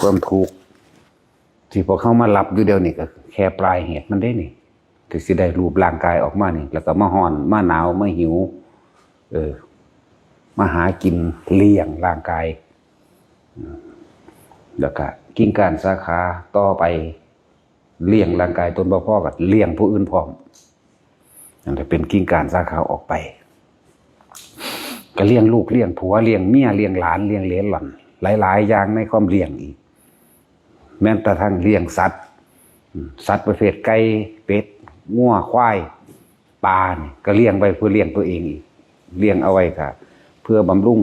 ความทุกข์ที่พอเข้ามารับอยู่เดียวนี่ก็แค่ปลายเหตุมันได้นี่ถึงสิได้รูปร่างกายออกมานี่แล้วก็มาห่อนมาหนาวมาหิวมาหากินเลี้ยงร่างกายแล้วก็กิ่งก้านสาขาต่อไปเลี้ยงร่างกายตนบ่พอกับเลี้ยงผู้อื่นพร้อมนั่นจะเป็นกิ่งก้านสาขาออกไปก็เลี้ยงลูกเลี้ยงผัวเลี้ยงเมียเลี้ยงหลานเลี้ยงเหลนหล่อนหลายๆอย่างในความเลี้ยงอีกแม้แต่ทั้งเลี้ยงสัตว์ประเภทไก่เป็ดงัวควายปลาเนี่ยก็เลี้ยงไปเพื่อเลี้ยงตัวเองอีกเลี้ยงเอาไว้ค่ะเพื่อบำรุง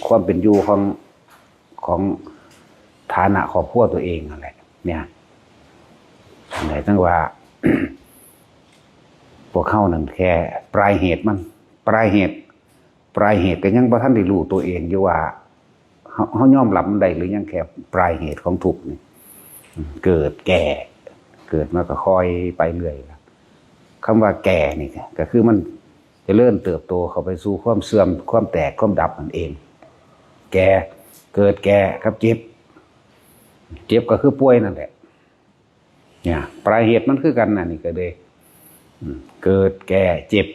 ความเป็นอยู่ของฐานะครอบครัวตัวเองอะไรเนี่ยไหนตั้งว่า พวกเข้านั่นแค่ปลายเหตุมันปลายเหตุก็ยังบ่ทันได้รู้ตัวเองอยู่ว่าเขายอมรับมันได้หรือยังแค่ปลายเหตุของทุกข์นี่เกิดแก่เกิดมาก็ค่อยไปเรื่อยคำว่าแก่นี่ก็คือมันจะเริ่มเติบโตเข้าไปสู่ความเสื่อมความแตกความดับนั่นเองแก่เกิดแก่ครับเจ็บก็คือป่วยนั่นแหละเนี่ยปลายเหตุมันคือกันนะนี่ก็เลยเกิดแก่เจ็บ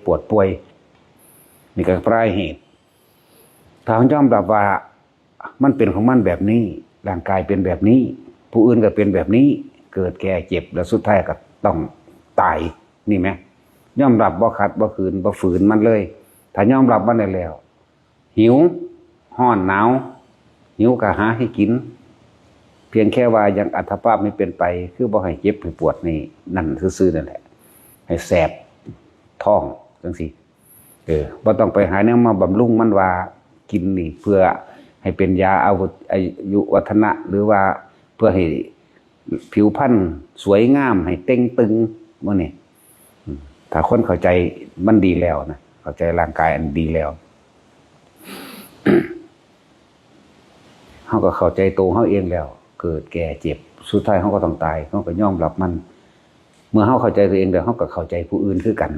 ปวดป่วยนี่ก็ปลายเหตุทางยอมรับว่ามันเป็นของมันแบบนี้ร่างกายเป็นแบบนี้ผู้อื่นก็เป็นแบบนี้เกิดแก่เจ็บแล้วสุดท้ายก็ต้องตายนี่ไหมยอมรับบ่ขัดบ่ขืนบ่ฝืนมันเลยถ้ายอมรับมันได้แล้วหิวห้อนหนาวหิวก็หาให้กินเพียงแค่ว่ายังอัตภาพไม่เป็นไปคือบ่ให้เจ็บให้ปวดนี่นั่นซื่อๆนั่นแหละให้แสบท้องจังซี่บ่ต้องไปหาแนวมาบำรุงมันว่ากินนี่เพื่อให้เป็นยาอายุวัฒนะหรือว่าเพื่อให้ผิวพรรณสวยงามให้เต่งตึงมื้อนี้ถ้าคนเข้าใจมันดีแล้วนะเข้าใจร่างกายอันดีแล้ว เฮาก็เข้าใจตัวเฮาเองแล้วเกิดแก่เจ็บสุดท้ายเฮาก็ต้องตายเฮาก็ยอมรับมันเมื่อเฮาเข้าใจตัวเองแล้วเฮาก็เข้าใจผู้อื่นคือกัน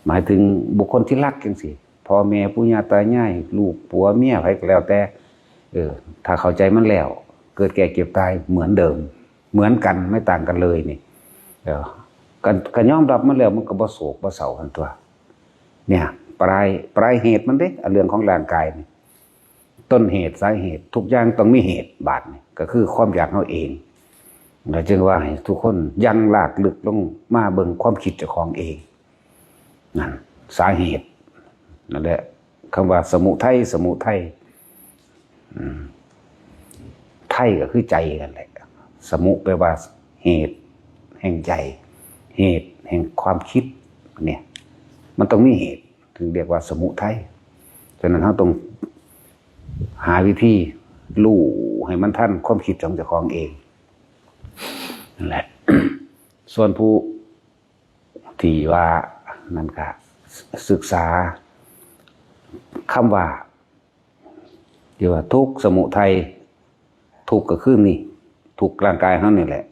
หมายถึงบุคคลที่รักจังซี่พ่อแม่ปู่ย่าตายายลูกผัวเมียไผก็แล้วแต่ถ้าเข้าใจมันแล้วเกิดแก่เจ็บตายเหมือนเดิมเหมือนกันไม่ต่างกันเลยนี่กันยอมรับมันแล้วมันก็บ่โศกบ่เศร้ากันตัวเนี่ยปลายเหตุมันเด้เรื่องของร่างกายนี่ต้นเหตุสาเหตุทุกอย่างต้องมีเหตุบาดนี่ก็คือความอยากเอาเองเราจึงว่าให้ทุกคนยังลากลึกลงมาเบิ่งความคิดเจ้าของเองนั่นสาเหตุนั่นแหละคำว่าสมุทัยไทัยก็คือใจกันแหละสมุแปลว่าเหตุแห่งใจเหตุแห่งความคิดเนี่ยมันต้องมีเหตุถึงเรียกว่าสมุทัยฉะนั้นเราต้องหาวิธีรู้ให้มันทันความคิดของเจ้าของเองนั่นแหละ ส่วนผู้ที่ว่านั่นก็ศึกษาคำว่าเรียกว่าทุกข์สมุทัยทุกข์ก็คือนี่ทุกข์ร่างกายเขานี่แหละ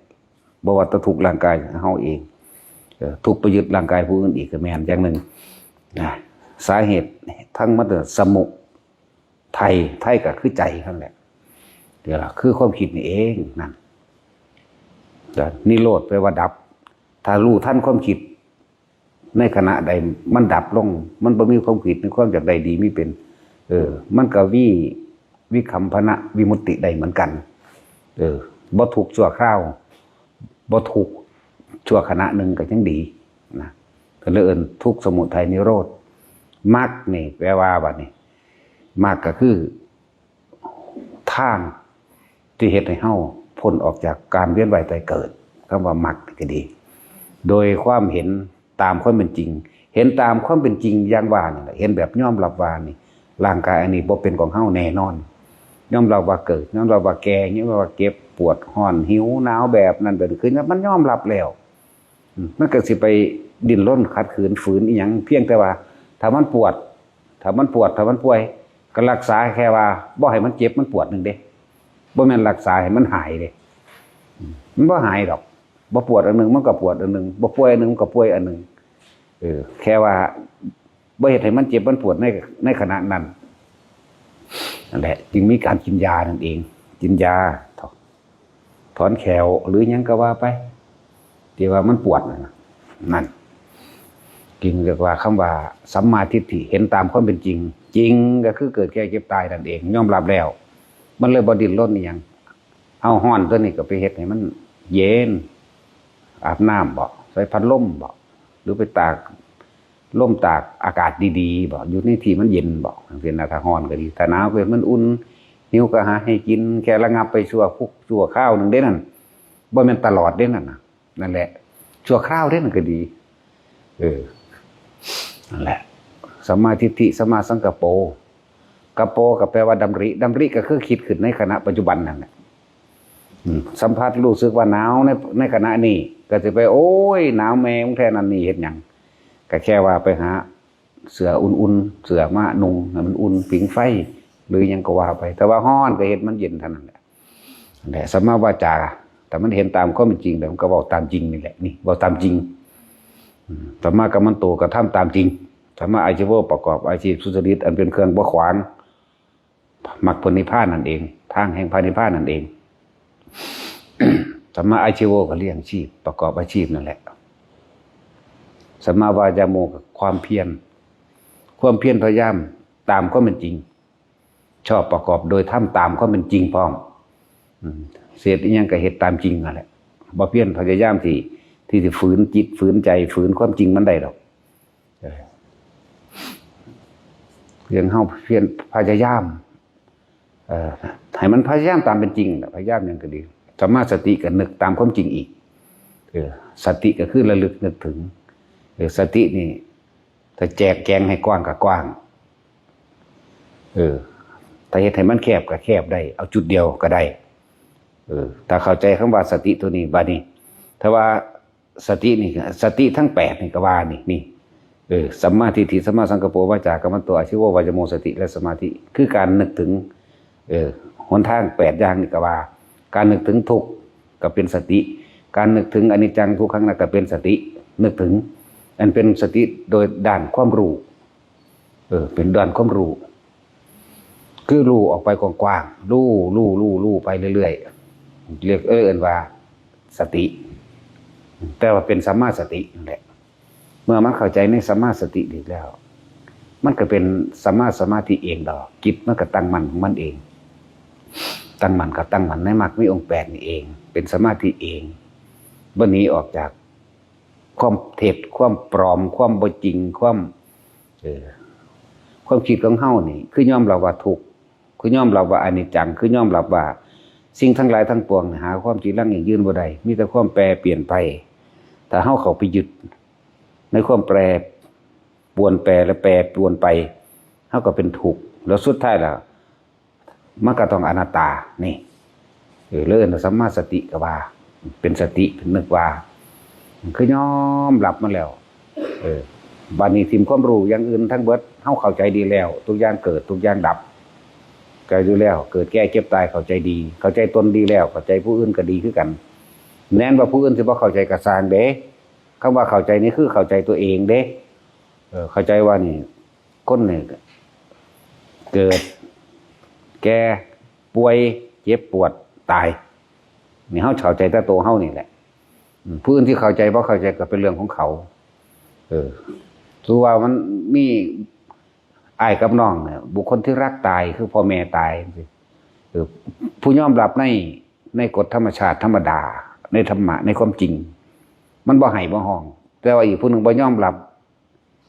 บ่ว่าจะทุกข์ร่างกายเขาเองทุกข์ไปยึดร่างกายผู้อื่นอีกก็แม่นอย่างหนึ่งนะสาเหตุทั้งมันสมุทัยก็คือใจนั่นแหละเดี๋ยวล่ะคือความคิดนี่เองนั่นนิโรธแปลว่าดับถ้ารู้ทันความคิดในขณะใดมันดับลงมันบ่มีความคิดในความจากใดดีไม่เป็นมันก็วิคัมภนะวิมุตติได้เหมือนกันบ่ทุกข์ชั่วคราวบ่ทุกข์ชั่วขณะหนึ่งก็ยังดีนะก็เลยเอิ้นทุกข์สมุทัยนิโรธมรรคนี่แปลว่าบัดนี้มรรคก็คือทางที่เฮ็ดให้เฮาพ้นออกจากการเวียนว่ายตายเกิดคำว่ามรรคก็ดีโดยความเห็นตามความเป็นจริงเห็นตามความเป็นจริงอย่างว่านี่แหละเห็นแบบยอมรับว่านี่ร่างกายอันนี้บ่เป็นของเฮาแน่นอนยอมรับว่าเกิดยอมรับว่าแก่ยอมรับว่าเก็บปวดร้อนหิวหนาวแบบนั้นแบบนี้คือมันยอมรับแล้วมันก็สิไปดิ้นรนขัดขืนฝืนอีหยังเพียงแต่ว่าถ้ามันป่วยก็รักษาแค่ว่าบ่ให้มันเจ็บมันปวดนึงเด้บ่แม่นรักษาให้มันหายเด้มันบ่หายดอกบ่ปวดอันนึงมันก็ปวดอันนึงบ่ป่วยอันนึงมันก็ป่วยอันนึงแค่ว่าบ่เฮ็ดให้มันเจ็บมันปวดในขณะนั้น นั่นแหละจึงมีการกินยานั่นเองกินยาถอนแขวหรือยังก็ว่าไปที่ว่ามันปวดนั่นจึงเรียกว่าคำว่าสัมมาทิฏฐิเห็นตามความเป็นจริงจริงก็คือเกิดแก่เจ็บตายนั่นเองยอมรับแล้วมันเลยบ่ดิ้นรนอีหยังเอาห้อนตัวนี้ก็ไปเฮ็ดให้มันเย็นอาบน้ำบ่ใส่พัดลมบ่หรือไปตากล่มตากอากาศดีๆบ่อยู่ในที่มันเย็นบ่จังซี่นะถ้าร้อนก็ดีถ้าหนาวก็มันอุ่นหิวก็หาให้กินแค่ระงับไปชั่วคราวนึงเด้นั่นบ่แม่นตลอดเด้นั่นน่ะนั่นแหละชั่วคราวเด้นั่นก็ดีนั่นแหละสัมมาทิฏฐิสัมมาสังกัปโปกัปโปก็แปลว่าดำริก็คือคิดขึ้นในขณะปัจจุบันนั่นแหละสัมผัสรู้สึกว่าหนาวในขณะนี้ก็จะไปโอ้ยหนาวแม่งแท้นั่นนี่เฮ็ดหยังก็แค่ว่าไปหาเสื้ออุ่นๆเสื้อมานุ่งให้มันอุ่นผิงไฟหรือยังก็ว่าไปแต่ว่าฮ้อนก็เฮ็ดมันเย็นเท่านั้นแหละแต่สัมมาวาจาแต่มันเห็นตามความเป็นจริงแต่มันก็บอกตามจริงนี่แหละนี่บอกตามจริงสัมมากัมมันโตก็ทำตามจริงสัมมาอาชีวะประกอบอาชีพสุจริตอันเป็นเครื่องบ่ขวางมรรคผลนิพพานนั่นเองทางแห่งพระนิพพานนั่นเอง สัมมาอาชีวะก็เลี้ยงชีพประกอบอาชีพนั่นแหละสัมมาวายาโมกับความเพียรพยายามตามความเป็นจริงชอบประกอบโดยทำตามความเป็นจริงพร้อมเสียอีหยังก็เฮ็ดตามจริงนั่นแหละบ่เพียรพยายามที่จะฝืนจิตฝืนใจฝืนความจริงมันได้หรอกเพียงเฮาเพียรพยายามให้มันพยายามตามเป็นจริงพยายามอย่างก็ดีสัมมาสติก็นึกตามความจริงอีกสติก็คือระลึกนึกถึงสตินี่ถ้าแจกแจงให้กว้างก็กว้างถ้าเฮ็ดให้มันแคบก็แคบได้เอาจุดเดียวก็ได้ถ้าเข้าใจคำว่าสติตัวนี้บัดนี้ถ้าว่าสตินี่สติทั้ง8นี่ก็ว่านี่สัมมาทิฏฐิสัมมาสังกัปโปวาจากัมมันโตอาชีวะวายโมสติและสมาธิคือการนึกถึงหนทาง8อย่างนี่ก็ว่าการนึกถึงทุกข์ก็เป็นสติการนึกถึงอนิจจังทุกขังนั่นก็เป็นสตินึกถึงอันเป็นสติโดยด้านความรู้เป็นด้านความรู้คือรู้ออกไปกว้างๆรู้ไปเรื่อยๆเรียกว่าสติแต่ว่าเป็นสัมมาสตินั่นแหละเมื่อมันเข้าใจในสัมมาสติดีแล้วมันก็เป็นสัมมาสมาธิเองดอกจิตมันก็ตั้งมั่นของมันเองตั้งมั่นก็ตั้งมั่นในมรรคมีองค์8นี่เองเป็นสมาธิเองบ่หนีออกจากความเท็จความปลอมความบ่จริงความคิดของเฮานี่คือยอมรับว่าทุกข์คือยอมรับว่าอนิจจังคือยอมรับว่าสิ่งทั้งหลายทั้งปวงหาความจริงยั่งยืนบ่ได้มีแต่ความแปรเปลี่ยนไปถ้าเฮาเข้าไปยึดในความแปรปรวนแปรและแปรปรวนไปเฮาก็เป็นทุกข์แล้วสุดท้ายแล้วมันก็ต้องอนัตตานี่เรื่องสัมมาสติก็ว่าเป็นสตินึกว่าคือยอมรับมันแล้วบัดนี้ทิมความรู้อย่างอื่นทั้งเบิดเฮาเข้าใจดีแล้วทุกอย่างเกิดทุกอย่างดับก็อยู่แล้วเกิดแก่เก็บตายเข้าใจดีเข้าใจตนดีแล้วเข้าใจผู้อื่นก็ดีคือกันแม้นว่าผู้อื่นสิบ่เข้าใจก็สร้างเด้คำว่าเข้าใจนี่คือเข้าใจตัวเองเด้เข้าใจว่านี่คนนี่เกิดแก่ป่วยเจ็บปวดตายนี่เฮาเข้าใจแต่ตัวเฮานี่แหละผู้อื่นที่เข้าใจบ่เข้าใจก็เป็นเรื่องของเขาถือว่ามันมีอ้ายกับน้องเนี่ยบุคคลที่รักตายคือพ่อแม่ตายผู้ยอมรับในกฎธรรมชาติธรรมดาในธรรมะในความจริงมันบ่ให้บ่ห้องแต่ว่าอีกผู้หนึ่งบ่ยอมรับ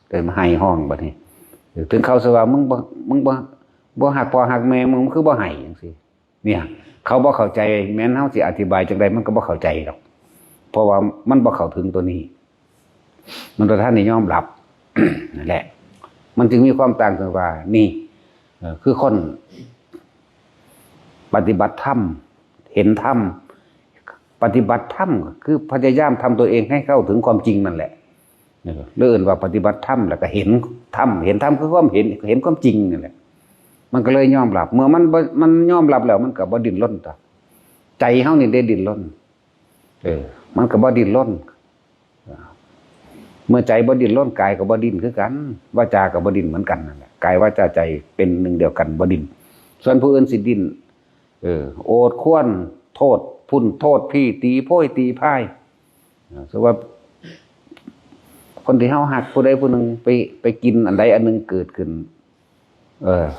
เกิดมาให้ห้องบัดนี้ถึงเขาสิว่ามึงบ่ฮักพ่อฮักแม่มึงคือบ่ให้จังซี่เนี่ยเขาบ่เข้าใจแม้นเฮาสิอธิบายจังไดมันก็บ่เข้าใจหรอกเพราะว่ามันบ่เข้าถึงตัวนี้มันตัวท่านนี่ยอมรับ นั่นแหละมันจึงมีความต่างกันว่านี่คือคนปฏิบัติธรรมเห็นธรรมปฏิบัติธรรมคือพยายามทำตัวเองให้เข้าถึงความจริงนั่นแหละเรื่องว่าปฏิบัติธรรมแล้วก็เห็นธรรมคือความเห็นความจริงนั่นแหละมันก็เลยยอมรับเมื่อมันยอมรับแล้วมันก็บ่ดิ้นรนต่อใจเฮานี่ได้ดิ้นรนมันก็บ่ดิ้นรนเมื่อใจบ่ดิ้นรนกายก็บ่ดิ้นคือกันวาจาก็บ่ดิ้นเหมือนกันนั่นแหละกายวาจาใจเป็นหนึ่งเดียวกันบ่ดิ้น ส่วนผู้อื่นสิดิ้นโอดครวญโทษพุ่นโทษพี่ตีโพ้ยตีพ่ายสมมติว่าคนที่เฮาหักผู้ใดผู้หนึ่งไปกินอันใดอันหนึ่งเกิดขึ้น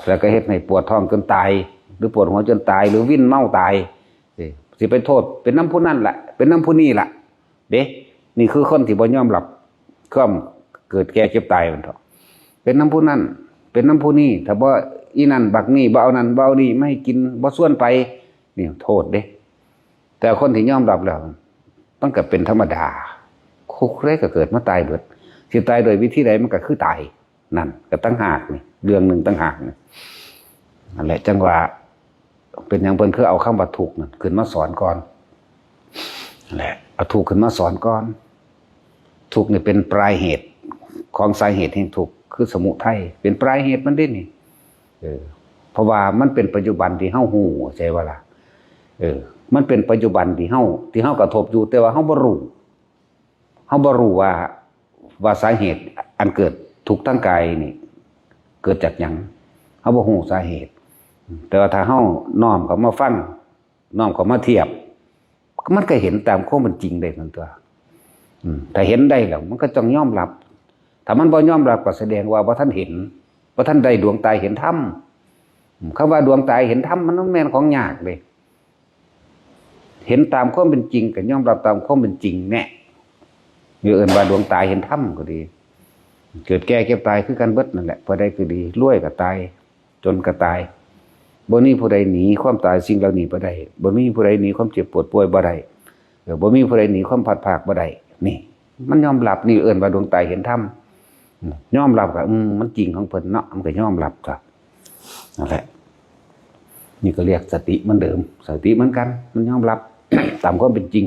แล้วก็เฮ็ดให้ปวดท้องจนตายหรือปวดหัวจนตายหรือวิ่นเมาตายสิไปโทษเป็นน้ำผู้นั่นแหละเป็นน้ำผู้นี่แหละเด้นี่คือคนที่บ่ยอมรับความเกิดแก่เจ็บตายมันเถอะเป็นน้ำผู้นั่นเป็นน้ำผู้นี่ถ้าบ่อีนั่นบักนี่บ่เอานั่นบ่เอานี่ไม่ให้กินบ่ส่วนไปนี่โทษเด้แต่คนที่ยอมรับแล้วมันก็เป็นธรรมดาคุกเลยก็เกิดมาตายเบิดสิตายโดยวิธีใดมันก็คือตายนั่นก็ตั้งหากนี่เรื่องหนึ่งตั้งหากนี่นั่นแหละจังหวะเป็นอย่างเพิ่นคือเอาคำว่าทุกข์นั่นขึ้นมาสอนก่อนนั่นแหละเอาทุกข์ขึ้นมาสอนก่อนทุกข์นี่เป็นปลายเหตุของสาเหตุแห่งทุกข์คือสมุทัยเป็นปลายเหตุมันได้นี่เพราะว่ามันเป็นปัจจุบันที่เฮาฮู้ใช่ว่าล่ะมันเป็นปัจจุบันที่เฮากระทบอยู่แต่ว่าเฮาบ่รู้ว่าสาเหตุอันเกิดทุกข์ทางกายนี่เกิดจากหยังเฮาบ่ฮู้สาเหตุแต่ว่าถ้าเฮาน้อมเข้ามาฟังน้อมเข้ามาเทียบมันก็เห็นตามความเป็นจริงได้นั่นตัวถ้าเห็นได้แล้วมันก็ต้องยอมรับถ้ามันบ่ยอมรับก็แสดงว่าบ่ทันเห็นบ่ทันได้ดวงตาเห็นธรรมคำว่าดวงตาเห็นธรรมมันแม่นของยากเด้เห็นตามความเป็นจริงก็ยอมรับตามความเป็นจริงแน่อยู่เอิ้นว่าดวงตาเห็นธรรมก็ดีเกิดแก่เก็บตายคือกันเบิดนั่นแหละพอได้คือดีรวยก็ตายจนก็ตายบ่มีผู้ใดหนีความตายสิ่งเหล่านี้บ่ได้บ่มีผู้ใดหนีความเจ็บปวดป่วยบ่ได้บ่มีผู้ใดหนีความพัดภาคบ่ได้นี่มันยอมรับนี่เอิ้นว่าดวงตาเห็นธรรมยอมรับก็มันจริงของเพิ่นเนาะมันก็ยอมรับก็นั่นแหละนี่ก็เรียกสติเหมือนเดิมสติเหมือนกันมันยอมรับ ตามความเป็นจริง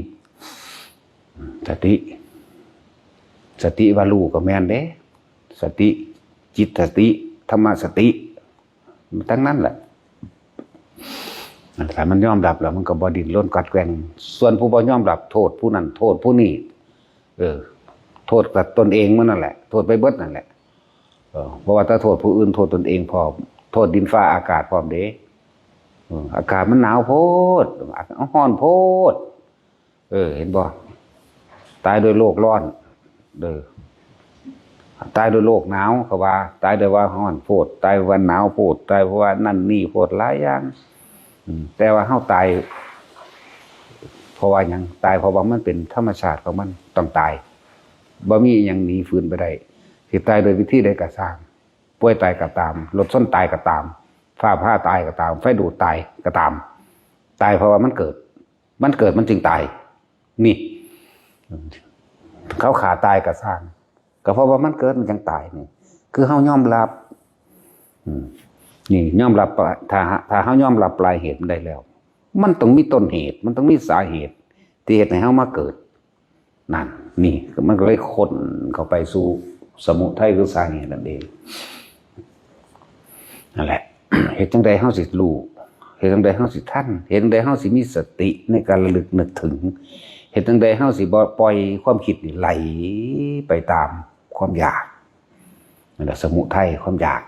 สติว่ารู้ก็แม่นเด้สติจิตสติธรรมสติทั้งนั้นแหละแต่มันยอมรับแล้วมันก็บ่ดิ้นรนกัดแกว่งส่วนผู้บ่ยอมรับโทษผู้นั้นโทษผู้นี้โทษกับตนเองมันนั่นแหละโทษไปเบิดนั่นแหละเพราะว่าถ้าโทษผู้อื่นโทษตนเองพร้อมโทษดินฟ้าอากาศพร้อมเด้อากาศมันหนาวโพดร้อนโพดเห็นบ่ตายโดยโลกร้อนตายโดยโลกหนาวเขาว่าตายโดยว่าร้อนโพดตายวันหนาวโพดตายเพราะว่านั่นนี่โพดหลายอย่างแต่ว่าเฮาตายเพราะว่าหยังตายเพราะว่ามันเป็นธรรมชาติของมันต้องตายบ่มีหยังหนีฝืนไปได้สิตายโดยวิธีใดก็สร้างป่วยตายก็ตามรถชนตายก็ตามฟ้าผ่าตายก็ตามไฟดูดตายก็ตามตายเพราะว่ามันเกิดมันจึงตายนี่เขาขาตายก็สร้างก็เพราะว่ามันเกิดมันจึงตายนี่คือเฮายอมรับนี่ยอมรับถ้าเฮายอมรับปลายเหตุมันได้แล้วมันต้องมีต้นเหตุมันต้องมีสาเหตุที่เหตุให้เฮามาเกิดนั่นนี่มันก็เลยค้นเข้าไปสู่สมุทัยคือสาเหตุนั่นเองนั่นแหละเหตุจังใดเฮาสิรู้เหตุจังใดเฮาสิทันเหตุจังใดเฮาสิมีสติในการระลึกนึกถึงเหตุจังใดเฮาสิบ่ปล่อยความคิดนี่ไหลไปตามความอยากนั่นแหละสมุทัยความอยาก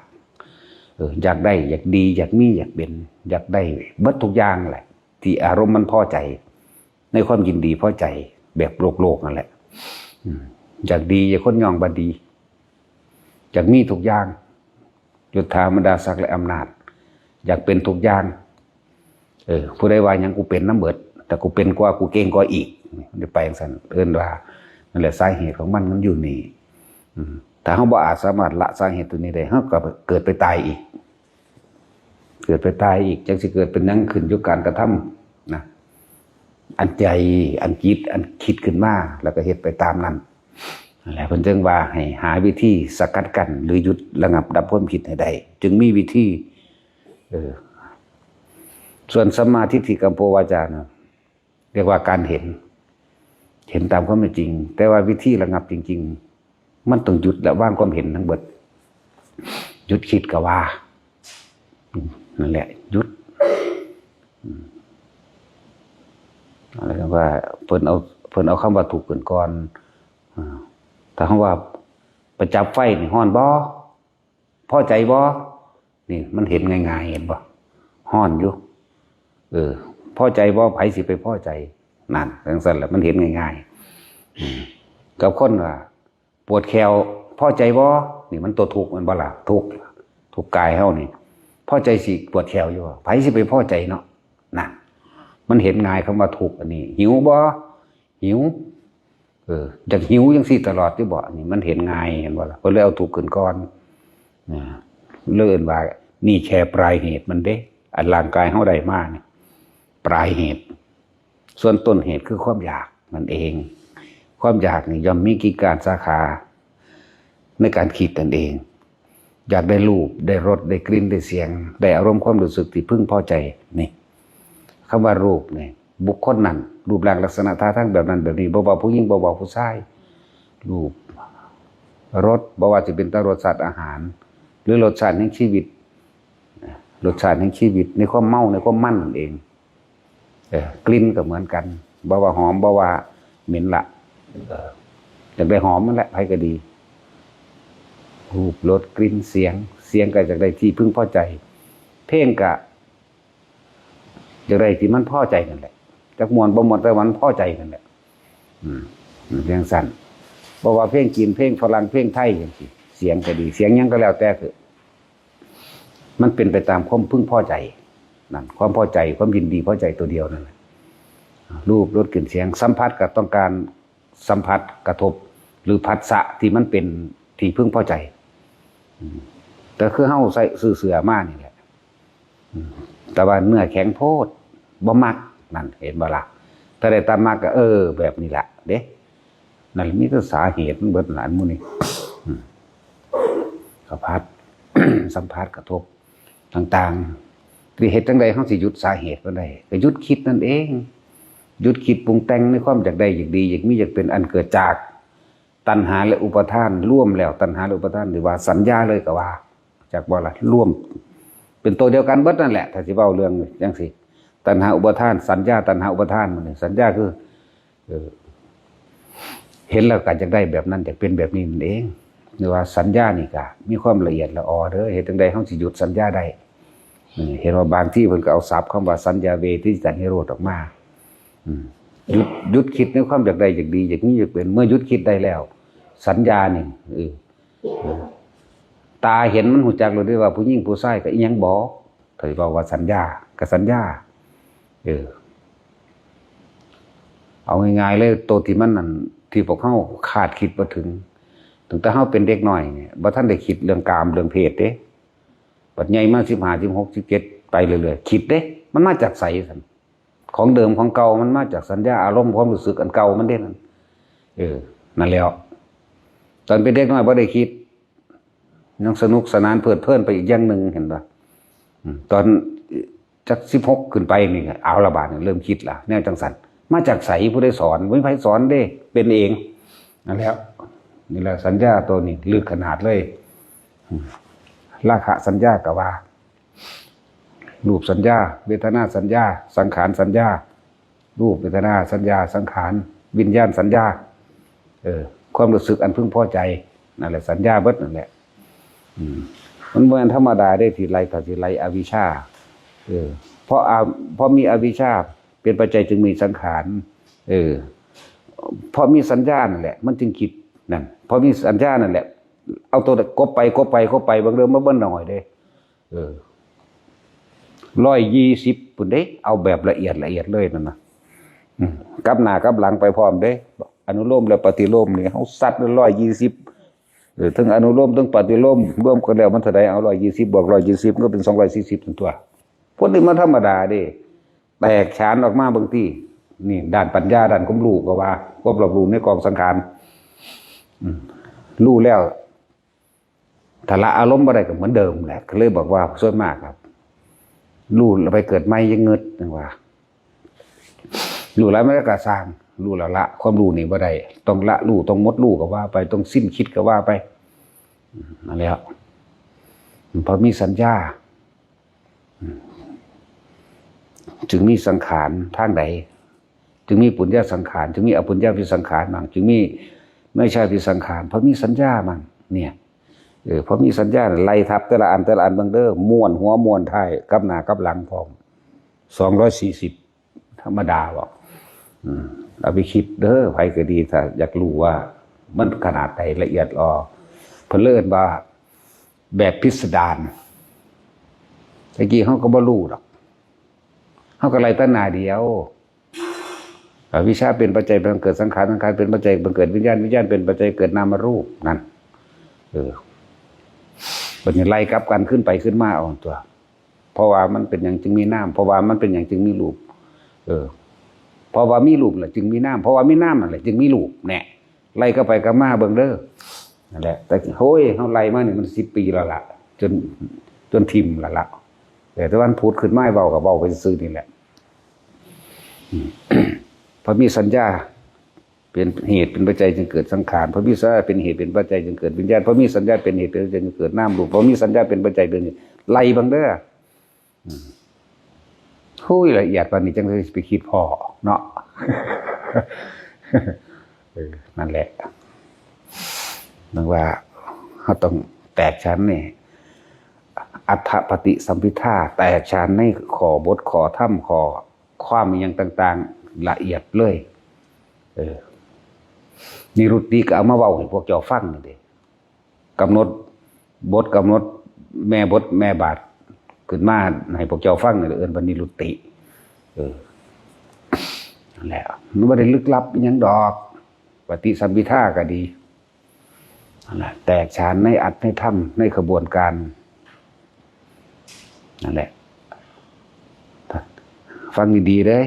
อยากได้อยากดีอยากมีอยากเป็นอยากได้เบิดทุกอย่างแหละที่อารมณ์มันพอใจในความยินดีพอใจแบบโลกนั่นแหละอยากดีอยากคนยองบดีอยากมีทุกอย่างยศถาบรรดาศักดิ์และอำนาจอยากเป็นทุกอย่างผู้ใดว่ายังกูเป็นน้ำเบิดแต่กูเป็นกว่ากูเก่งกว่าอีกมันจะไปอย่างนั้นเอิ้นว่านั่นแหละสาเหตุของมันอยู่นี่ถ้าเขาบ่อาจสามารถละสาเหตุตัวนี้ได้เขาก็เกิดไปตายอีกจังสิเกิดเป็นยังขึ้นอยู่การกระทำนะอันใจอันจิตอันคิดขึ้นมาแล้วก็เฮ็ดไปตามนั้นนั่นแหละเพิ่นจึงว่าให้หาวิธีสกัดกั้นหรือหยุดระงับดับความคิดให้ได้จึงมีวิธีส่วนสัมมาทิฏฐิกัมโพวาจานะเรียกว่าการเห็นตามความเป็นจริงแต่ว่าวิธีระงับจริงๆมันต้องหยุดและว่างความเห็นทั้งหมดหยุดคิดก็ว่านั่นแหละหยุดอะไรก็ว่าเพิ่นเอาคำว่าถูกเกินก่อนถ้าคำว่าประจับไฟนี่ฮ้อนบ่พอใจบ่นี่มันเห็นง่ายๆเห็นบ่ ฮ้อนอยู่พอใจบ่ไผสิไปพอใจนั่นจังซั่นแหละมันเห็นง่ายๆกับคนว่าปวดแขวพอใจบ่นี่มันตัวทุกข์มันบ่ล่ะทุกข์กายเฮานี่พอใจสิปวดแขวอยู่ไผสิไปพอใจเนาะนั่นมันเห็นง่ายคำว่าทุกข์อันนี้หิวบ่หิวอยากหิวจังซี่ตลอดที่บ่นี่มันเห็นง่ายเห็นบ่ล่ะเพิ่นเลยเอาทุกข์ขึ้นก่อนเลื่อนว่านี่แค่ปลายเหตุมันเด้อันร่างกายเฮาได้มานี่ปลายเหตุส่วนต้นเหตุคือความอยากนั่นเองความอยากนี่ย่อมมีกิจการสาขาในการคิดนั่นเองอยากได้รูปได้รสได้กลิ่นได้เสียงได้อารมณ์ความรู้สึกที่พึงพอใจนี่คำว่ารูปนี่บุคคลนั้นรูปร่างลักษณะท่าทางแบบนั้นแบบนี้บ่ว่าผู้หญิงบ่ว่าผู้ชายรูปรสบ่ว่าจะเป็นรสชาติอาหารหรือรสชาติแห่งชีวิตรสชาติแห่งชีวิตในความเมาในความมั่นนั่นเองกลิ่นก็เหมือนกันบ่ว่าหอมบ่ว่าเหม็นละอยากได้หอมนั่นแหละใครก็ดีรูปรสกลิ่นเสียงก็อยากได้ที่พึงพอใจเพลงก็อยากได้ที่มันพอใจนั่นแหละจักมวนบ่มวนแต่มันพอใจนั่นแหละเพียงสั้นบ่ว่าเพลงจีนเพลงฝรั่งเพลงไทยจังซี่เสียงก็ดีเสียงหยังก็แล้วแต่คือมันเป็นไปตามความพึงพอใจนั่นความพอใจความยินดีพอใจตัวเดียวนั่นแหละรูปรสกลิ่นเสียงสัมผัสก็ต้องการสัมผัสกระทบหรือผัสสะที่มันเป็นที่พึงพอใจแต่คือเฮาใส่เสื้อมานี่แหละแต่ว่าเนื้อแข็งโพดบ่มักนั่นเห็นบ่ล่ะถ้าได้ตามมักก็แบบนี้แหละเด้นั่นมีแต่สาเหตุมันเบิดหลานหมู่นี่สัมผัส สัมผัสกระทบต่างๆคือเหตุจังใดเฮาสิหยุดสาเหตุบ่ได้ก็หยุดคิดนั่นเองหยุดคิดปรุงแต่งในความอยากได้อยากดีอยากมีอยากเป็นอันเกิดจากตัณหาและอุปาทานร่วมแล้วตัณหาและอุปาทานหรือว่าสัญญาเลยก็ว่าจากบ่ล่ะร่วมเป็นตัวเดียวกันเบิดนั่นแหละถ้าสิเว้าเรื่องจังซี่ตัณหาอุปาทานสัญญาตัณหาอุปาทานมันสัญญาคือเห็นแล้วก็อยากได้แบบนั้นอยากเป็นแบบนี้นั่นเองหรือว่าสัญญานี่ก็มีความละเอียดละออเด้อเหตุจังใดเฮาสิหยุดสัญญาได้เห็นว่าบางที่เพิ่นก็เอาศัพท์คำว่าสัญญาเวทิตานิโรธออกมาหยุดคิดในความอยากได้อยากดีอยากมีอยากเป็นเมื่อหยุดคิดได้แล้วสัญญานี่ตาเห็นมันหูจักเลยด้วยว่าผู้หญิงผู้ชายก็อีหยังบอกถ้าบอกว่าสัญญาก็สัญญาเอาง่ายๆเลยตัวที่มันนั่นที่พวกเฮาคาดคิดบ่ถึงตั้งแต่เฮาเป็นเด็กน้อยเนี่ยบ่ทันได้คิดเรื่องกามเรื่องเพศเด้บัดใหญ่มา15 16 17ไปเรื่อยๆคิดเด้มันมาจากไสซั่นของเดิมของเก่ามันมาจากสัญญาอารมณ์ความรู้สึกอันเก่ามันเด้นั่นนั่นแล้วตอนเป็นเด็กน้อยบ่ได้คิดยังสนุกสนานเพลิดเพลินไปอีกอย่างนึงเห็นป่ะตอนจัก16ขึ้นไปนี่เอาละบาดนี่เริ่มคิดละแนวจังสันมาจากไสผู้ใดสอนบ่มีไผสอนเด้เป็นเองนั่นแล้วนี่แหละสัญญาตัวนี้ลึกขนาดเลยราคะสัญญาก็ว่ารูปสัญญาเวทนาสัญญาสังขารสัญญารูปเวทนาสัญญาสังขารวิญญาณสัญญาความรู้สึกอันพึงพอใจนั่นแหละสัญญาเบิดนั่นแหละมันบ่แม่นธรรมดาได้ที่ไล่ก็สิไล่อวิชชาเพราะมีอวิชชาเป็นปัจจัยจึงมีสังขารเพราะมีสัญญานั่นแหละมันจึงคิดนั่นเพราะมีสัญญานั่นแหละเอาตัวกบไปบางเรื่องมาเบิ่งหน่อยเด้120ปุ่นเด้เอาแบบละเอียดเลยนั่นน่ะกับหน้ากับหลังไปพร้อมเด้อนุโลมและปฏิโลมนี่เฮาซัด120ทั้งอนุโลมทั้งปฏิโลมรวมกันแล้วมันเท่าใดเอา120บวก120ก็เป็น240ตัวพวกนี้มันธรรมดาเด้แตกฉานออกมาบางทีนี่ด้านปัญญาด้านความรู้ก็ว่าความรับรู้ในกองสังขารรู้แล้วถ้าละอารมณ์บ่ได้ก็เหมือนเดิมแหละก็เลยบอกว่าส่วนมากครับรู้แล้วไปเกิดใหม่ยังเงิดจังว่ารู้แล้วไม่ได้ก็สร้างรู้แล้วละความรู้นี่บ่ได้ต้องละรู้ต้องหมดรู้ก็ว่าไปต้องสิ้นคิดก็ว่าไปนั่นแหละพอมีสัญญาจึงมีสังขารทางใดจึงมีปุญญาสังขารจึงมีอปุญญาวิสังขารมั่งจึงมีไม่ใช่วิสังขารเพราะมีสัญญามั่งเนี่ย พอมีสัญญาณไล่ทับแต่ละอันเบิ่งเด้อม้วนหัวม้วนท้ายกับหน้ากับหลังพร้อม240ธรรมดาบอกเอาไปคิดเด้อไผก็ดีถ้าอยากรู้ว่ามันขนาดไหนละเอียดอ่อเพิ่นเลิศว่าแบบพิสดารตะกี้เฮาก็บ่รู้ดอกเฮาก็ไล่แต่หน้าเดียววิชาเป็นปัจจัยบังเกิดสังขารเป็นปัจจัยบังเกิดวิญญาณเป็นปัจจัยเกิดนามรูปนั่นบัดนี้ไล่กลับกันขึ้นไปขึ้นมาเอาตัวเพราะว่ามันเป็นอย่างจึงมีนามเพราะว่ามันเป็นอย่างจึงมีรูปเพราะว่ามีรูปแหละจึงมีนามเพราะว่ามีนามนั่นแหละจึงมีรูปแน่ไล่ก็ไปก็มาเบิ่งเด้อนั่นแหละแต่โห้ยเฮาไล่มานี่มัน10 ปีแล้วล่ะจนทิ่มแล้วล่ะแต่วันพูดขึ้นมาเว้าก็เว้าไปซื่อนี่แหละพอมีสัญญาเป็นเหตุเป็นปัจจัยจึงเกิดสังขารพอมีสัญญาเป็นเหตุเป็นปัจจัยจึงเกิดวิญญาณพอมีสัญญาเป็นเหตุเป็นปัจจัยจึงเกิดนามรูปพอมีสัญญาเป็นปัจจัยเป็นไล่บังเด้อหุ้ยละเอียดปานนี้จังเลยไปคิดพอเนาะนั่นแหละนึกว่าเขาต้องแตกชั้นนี่อัฏฐปฏิสัมภิทาแตกชั้นในขอบทขอถ้ำขอความอย่างต่างๆละเอียดเลยนิรุตติก็เอามาเว้าให้พวกเจ้าฟังนี่เด้กำหนดบทกำหนดแม่บทแม่บาทขึ้นมาให้พวกเจ้าฟังนี่เอิ้นว่านิรุตตินั่นแหละมันบ่ได้ลึกลับอิหยังดอกปฏิสัมภิทาก็ดีนั่นแหละแตกฉานในอัตในธรรมในกระบวนการนั่นแหละฟังดีๆเด้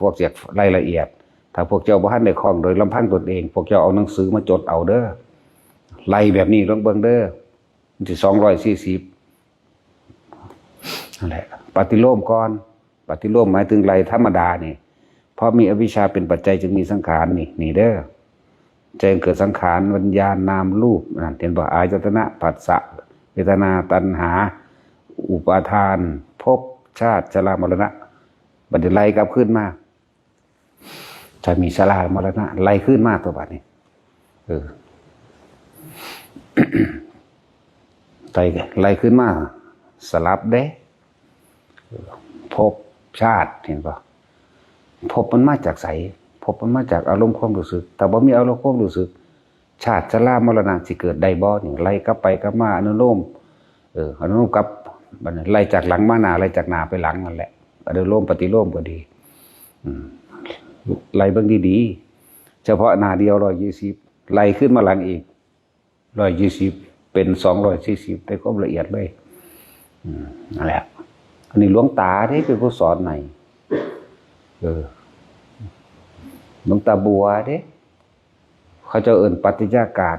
พวกเสียรายละเอียดถ้าพวกเจ้าบ่ทันได้คล่องโดยลำพังตนเองพวกเจ้าเอาหนังสือมาจดเอาเด้อไล่แบบนี้ลองเบิ่งเด้อมันสิ240นั่นแหละปฏิโลมก่อนปฏิโลมหมายถึงไล่ธรรมดานี่เพราะมีอวิชชาเป็นปัจจัยจึงมีสังขารนี่เด้อใจเกิดสังขารวิญญาณนามรูปนั่นเห็นบ่อายตนะผัสสะเวทนาตัณหาอุปาทานภพชาติชรามรณะบัดนี้ไล่กลับขึ้นมาถ้ามีชรามรณะไล่ขึ้นมาตัวบัดนี้ไล่ขึ้นมาสลับเด้ภพชาติเห็นป่ะภพมันมาจากไสภพมันมาจากอารมณ์ความรู้สึกแต่บ่มีอารมณ์ความรู้สึกชาติชรามรณะสิเกิดได้บ่นี่ไล่กลับไปกลับมาอนุโลมอนุโลมกับบัดนี้ไล่จากหลังมาหน้าไล่จากหน้าไปหลังนั่นแหละอนุโลมปฏิโลมก็ดีไล่เบิ่งดีๆเฉพาะหน้าเดียว120ไล่ขึ้นมาหลังอีก120เป็น240ได้ความละเอียดเลยนั่นแหละอันนี้หลวงตาที่เป็นผู้สอนใหม่หลวงตาบัวเด้เขาจะเอิ้นปฏิญาการ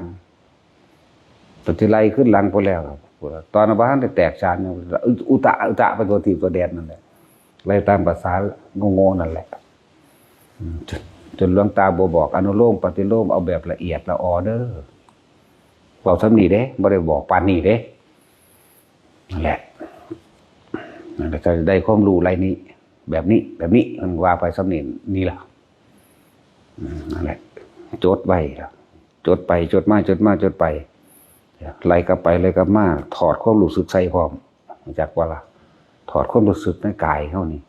ปฏิไล่ขึ้นหลังพอแล้วตอนบ้านได้แตกฉานอุตะไปตัวทีตัวแดนนั่นแหละไล่ตามภาษาโง่ๆนั่นแหละจนหลวงตาบัวบอกอนุโลมปฏิโลมเอาแบบละเอียดละออเด้อบอกซ้ำนี่เด้บ่ได้บอกปานนี้เด้นั่นแหละจะได้ความรู้อะไรนี้แบบนี้มันว่าไปซ้ำนี่ล่ะนั่นแหละจดไว้จดไปจดไปไล่กลับไปไล่กลับมาถอดความรู้สึกใส่พร้อมจากว่าล่ะถอดความรู้สึกในกายเฮานี่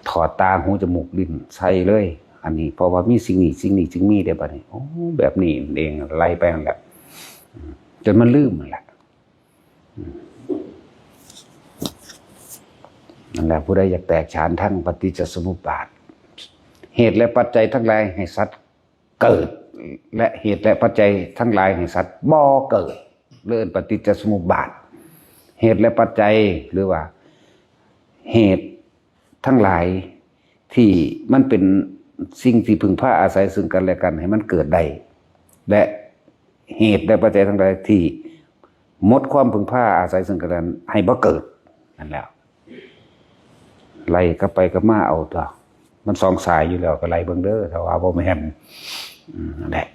ถอดตาหูจมูกลิ้นใส่เลยอันนี้เพราะว่ามีสิ่งนี้จึงมีได้บัดนี้โอ้แบบนี้เองไล่ไปนั่นแหละจนมันลืมนั่นแหละนั่นแหละผู้ใดอยากแตกฉานทั้งปฏิจจสมุปบาทเหตุและปัจจัยทั้งหลายให้สัตว์เกิดและเหตุและปัจจัยทั้งหลายให้สัตว์บ่เกิดเรื่องปฏิจจสมุปบาทเหตุและปัจจัยหรือว่าเหตุทั้งหลายที่มันเป็นสิ่งที่พึงพาอาศัยซึ่งกันและกันให้มันเกิดได้และเหตุและปัจจัยทั้งหลายที่หมดความพึงพาอาศัยซึ่งกันและกันให้บ่เกิดนั่นแหละไล่ก็ไปก็มาเอาตัวมันสองสายอยู่แล้วก็ไล่เบิ่งเด้อถ้าว่าบ่แม่นนั่นแหละ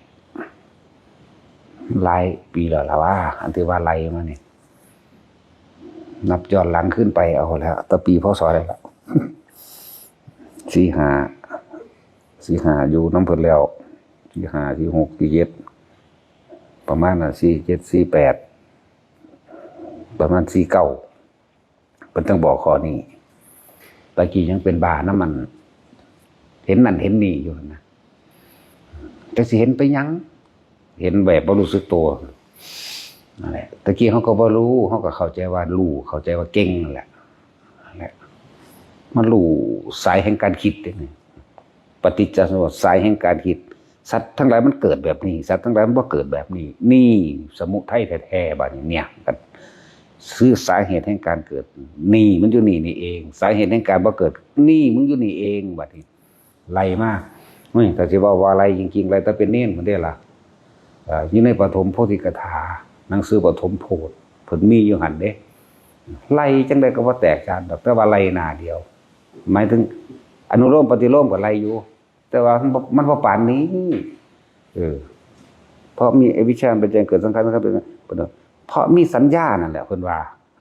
หลายปีแล้วล่ะว่าอันที่ว่าไล่มานี่นับย้อนหลังขึ้นไปเอาแล้วตั้งปีพ.ศ. ได้แล้ว45อยู่น้ำเพิ่นแล้ว45 46 47 ประมาณ4748ประมาณ49เป็นต้องบอกข้อนี้ตะกี้ยังเป็นบาน้ำมันเห็นนั่นเห็นนี่อยู่นะแต่สิเห็นไปยังเห็นแบบบ่รู้สึกตัวนั่นแหละตะกี้เขาก็บ่รู้เขาก็เข้าใจว่ารู้เข้าใจว่าเก่งนั่นแหละมันรู้สายแห่งการคิดนี่ปฏิจจสมุปบาทสายแห่งการคิดสัตว์ทั้งหลายมันเกิดแบบนี้สัตว์ทั้งหลายมันบ่เกิดแบบนี้นี่สมุทัยแท้ๆบัดนี้เนี่ยกันคือสาเหตุแห่งการเกิดนี่มันอยู่นี่เองสาเหตุแห่งการบ่เกิดนี่มึงอยู่นี่เองบัดนี้ไล่มาแต่สิว่าอะไรจริงๆอะไรแต่เป็นเน้นมันได้ล่ะอยู่ในปฐมโพธิกถาหนังสือปฐมโพธิเพิ่นมีอยู่หั่นเด้ไล่จังได๋ก็บ่แตกฉานดอกแต่ว่าไล่หน้าเดียวหมายถึงอนุโลมปฏิโลมก็ไล่อยู่แต่ว่ามันบ่ปานนี้เพราะมีอวิชชาเป็นใจเกิดสังขารเป็นเพราะมีสัญญานั่นแหละเพิ่นว่า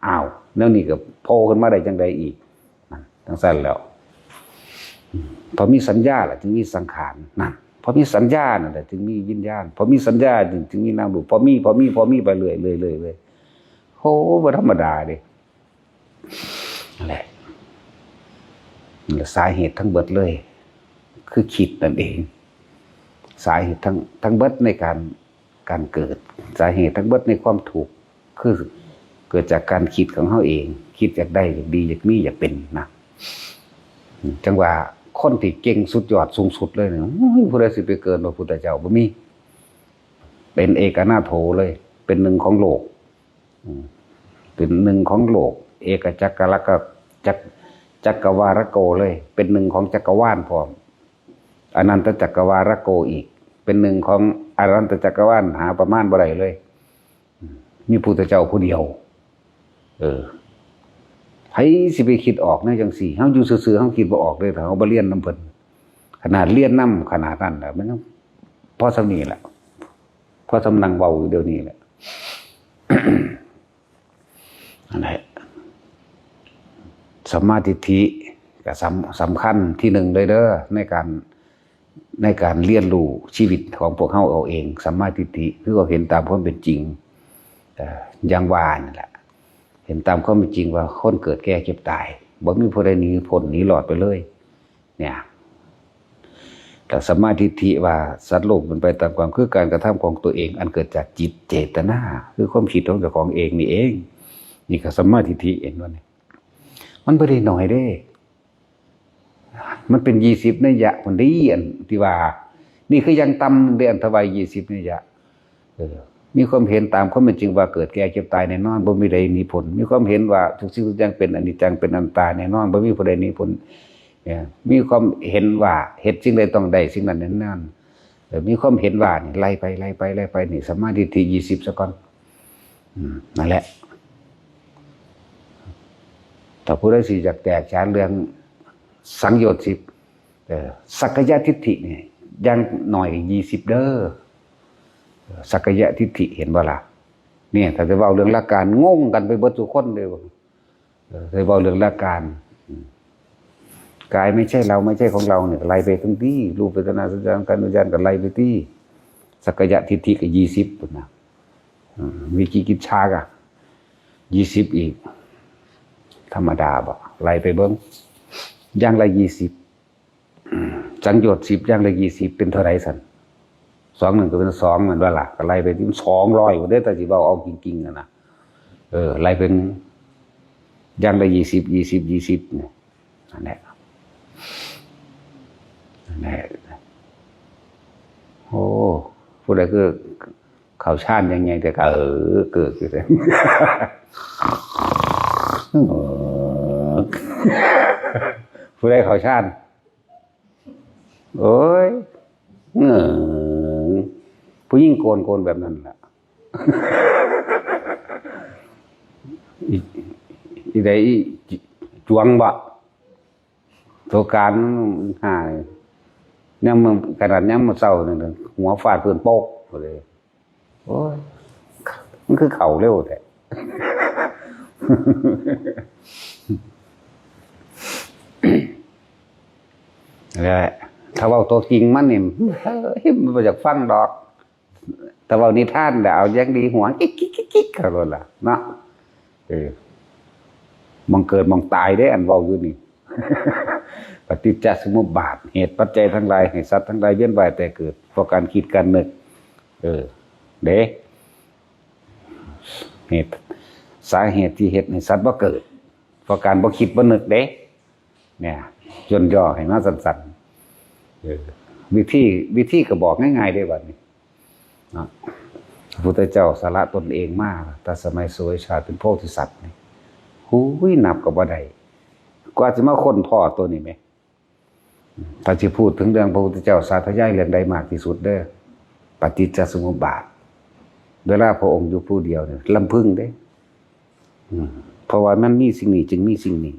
อ้าวแนวนี้ก็โผล่ขึ้นมาได้จังได๋อีกจังซั่นแล้วพอมีสัญญาแหละจึงมีสังขารนั่นพอมีสัญญานั่นแหละจึงมีวิญญาณพอมีสัญญาจึงมีนามรูปพอมีไปเรื่อยโหบ่ธรรมดาเด้นั่นแหละสาเหตุทั้งเบิดเลยคือคิดนั่นเองสาเหตุทั้งเบิดในการเกิดสาเหตุทั้งเบิดในความทุกข์คือเกิดจากการคิดของเฮาเองคิดอยากได้อยากดีอยากมีอยากเป็นนะจังว่าคนที่เก่งสุดยอดสูงสุดเลยเนี่ยผู้ใดสิไปเกินพระพุทธเจ้าบ่มีเป็นเอกนาโถเลยเป็นหนึ่งของโลกเป็นหนึ่งของโลกเอกจักรละกับจักรวาลโกเลยเป็นหนึ่งของจักรวาลพร้อมอนันตจักรวาลโกอีกเป็นหนึ่งของอนันตจักรวาลหาประมาณบ่ได้เลยมีพุทธเจ้าผู้เดียวไผสิไปคิดออกในจังซี่เฮาอยู่ซื่อๆเฮาคิดบ่ออกเลยถ้าเฮาบ่เรียนนำเพิ่นขนาดเรียนนำขนาดนั้นน่ะมันพอสำนี้แหละพอสำนังเว้าอยู่เดี๋ยวนี้แหละ นั่นแหละสัมมาทิฏฐิก็สำคัญที่หนึ่งเลยเด้อในการเรียนรู้ชีวิตของพวกเฮาเอาเองสัมมาทิฏฐิคือเราเห็นตามความเป็นจริงอย่างว่านั่นแหละเห็นตามความเป็นจริงว่าคนเกิดแก่เจ็บตายบ่มีผู้ใดหนีพ้นหนีหลอดไปเลยเนี่ยแต่สัมมาทิฏฐิว่าสัตว์โลกมันไปตามความคือการกระทำของตัวเองอันเกิดจากจิตเจตนาคือความคิดของเจ้าของเองนี่เองนี่ก็สัมมาทิฏฐิเองว่านี่มันบ่ได้น้อยเด้มันเป็น20นัยยะคนดีอันที่ว่านี่คือยังต่ำเดือนทวาย20นัยยะมีความเห็นตามความเป็นจริงว่าเกิดแก่เจ็บตายแน่นอนบ่มีใดหนีพ้นมีความเห็นว่าทุกสิ่งทุกอย่างเป็นอนิจจังเป็นอนัตตาแน่นอนบ่มีผู้ใดหนีพ้นมีความเห็นว่าเหตุสิ่งใดต้องได้สิ่งนั้นแน่นอนมีความเห็นว่านี่ไล่ไปนี่สัมมาทิฏฐิ20ซะก่อนนั่นแหละถ้าผู้ใดสิอยากแตกฉานเรื่องสังโยชน์10สักกายทิฏฐินี่ยังหน่อย20เด้อสักกายทิฏฐิเห็นบ่ล่ะเนี่ยถ้าจะเว้าเรื่องหลักการงงกันไปเบิดทุกคนเลยจะเว้าเรื่องหลักการกายไม่ใช่เราไม่ใช่ของเราเนี่ยไล่ไปทั้งที่รูปเวทนาสัญญาการวิญญาณก็ไล่ไปที่สักกายทิฏฐิก็20พุ่นน่ะวิจิกิจฉาก็20อีกธรรมดาบ่ไล่ไปเบิ่งอย่างละ20สังโยชน์10อย่างละ20เป็นเท่าไหร่ซั่น2นึงก็เป็น2นั่นว่าล่ะก็ไล่ไปถึง200บ่ได้แต่สิเว้าเอาจริงๆนะไล่เป็นอย่างละ20นี่นั่นแหละโอ้ผู้ใดคือเข้าฌานยังไงแต่ก็เกิดอยู่เลยผู้ใดเข้าฌานโอ้ยผู้ยิ่งโกนแบบนั้นแหละอีใดจวงบะตัวการหายเนี่ยมันขนาดนี้มันเศร้าหนึ่งหัวฟาดพื้นโป๊กเลยโอ้ยมันคือเข่าเร็วแต่อะไรถ้าว่าตัวจริงมันเนี่ยมันอยากฟังดอก แต่ว่านิทานแต่เอายังดีหัวกิ๊กกิ๊กกิ๊กกิ๊กเขาเลยล่ะเนาะมองเกิดมองตายได้อันเว้าอยู่นี่ ปฏิจจสมุปบาทเหตุปัจจัยทั้งหลายให้สัตว์ทั้งหลายเวียนว่ายแต่เกิดเพราะการคิดการนึกเด้เหตุสาเหตุที่เหตุให้สัตว์บ่เกิดเพราะการบ่คิดบ่นึกเด้เนี่ยย่นย่อให้มาสั้นๆวิธีก็บอกง่ายๆได้บัดนี้เนาะพระพุทธเจ้าสละตนเองมาแต่สมัยโสยชาติเป็นโพธิสัตว์นี่หูยนับก็บ่ได้กว่าจะมาค้นพ่อตัวนี้แหมถ้าสิพูดถึงเรื่องพระพุทธเจ้าสาธยายเรื่องใดมากที่สุดเด้อปฏิจจสมุปบาทเวลาพระองค์อยู่ผู้เดียวเนี่ยลำพึงเด้เพราะว่ามันมีสิ่งนี้จึงมีสิ่งนี้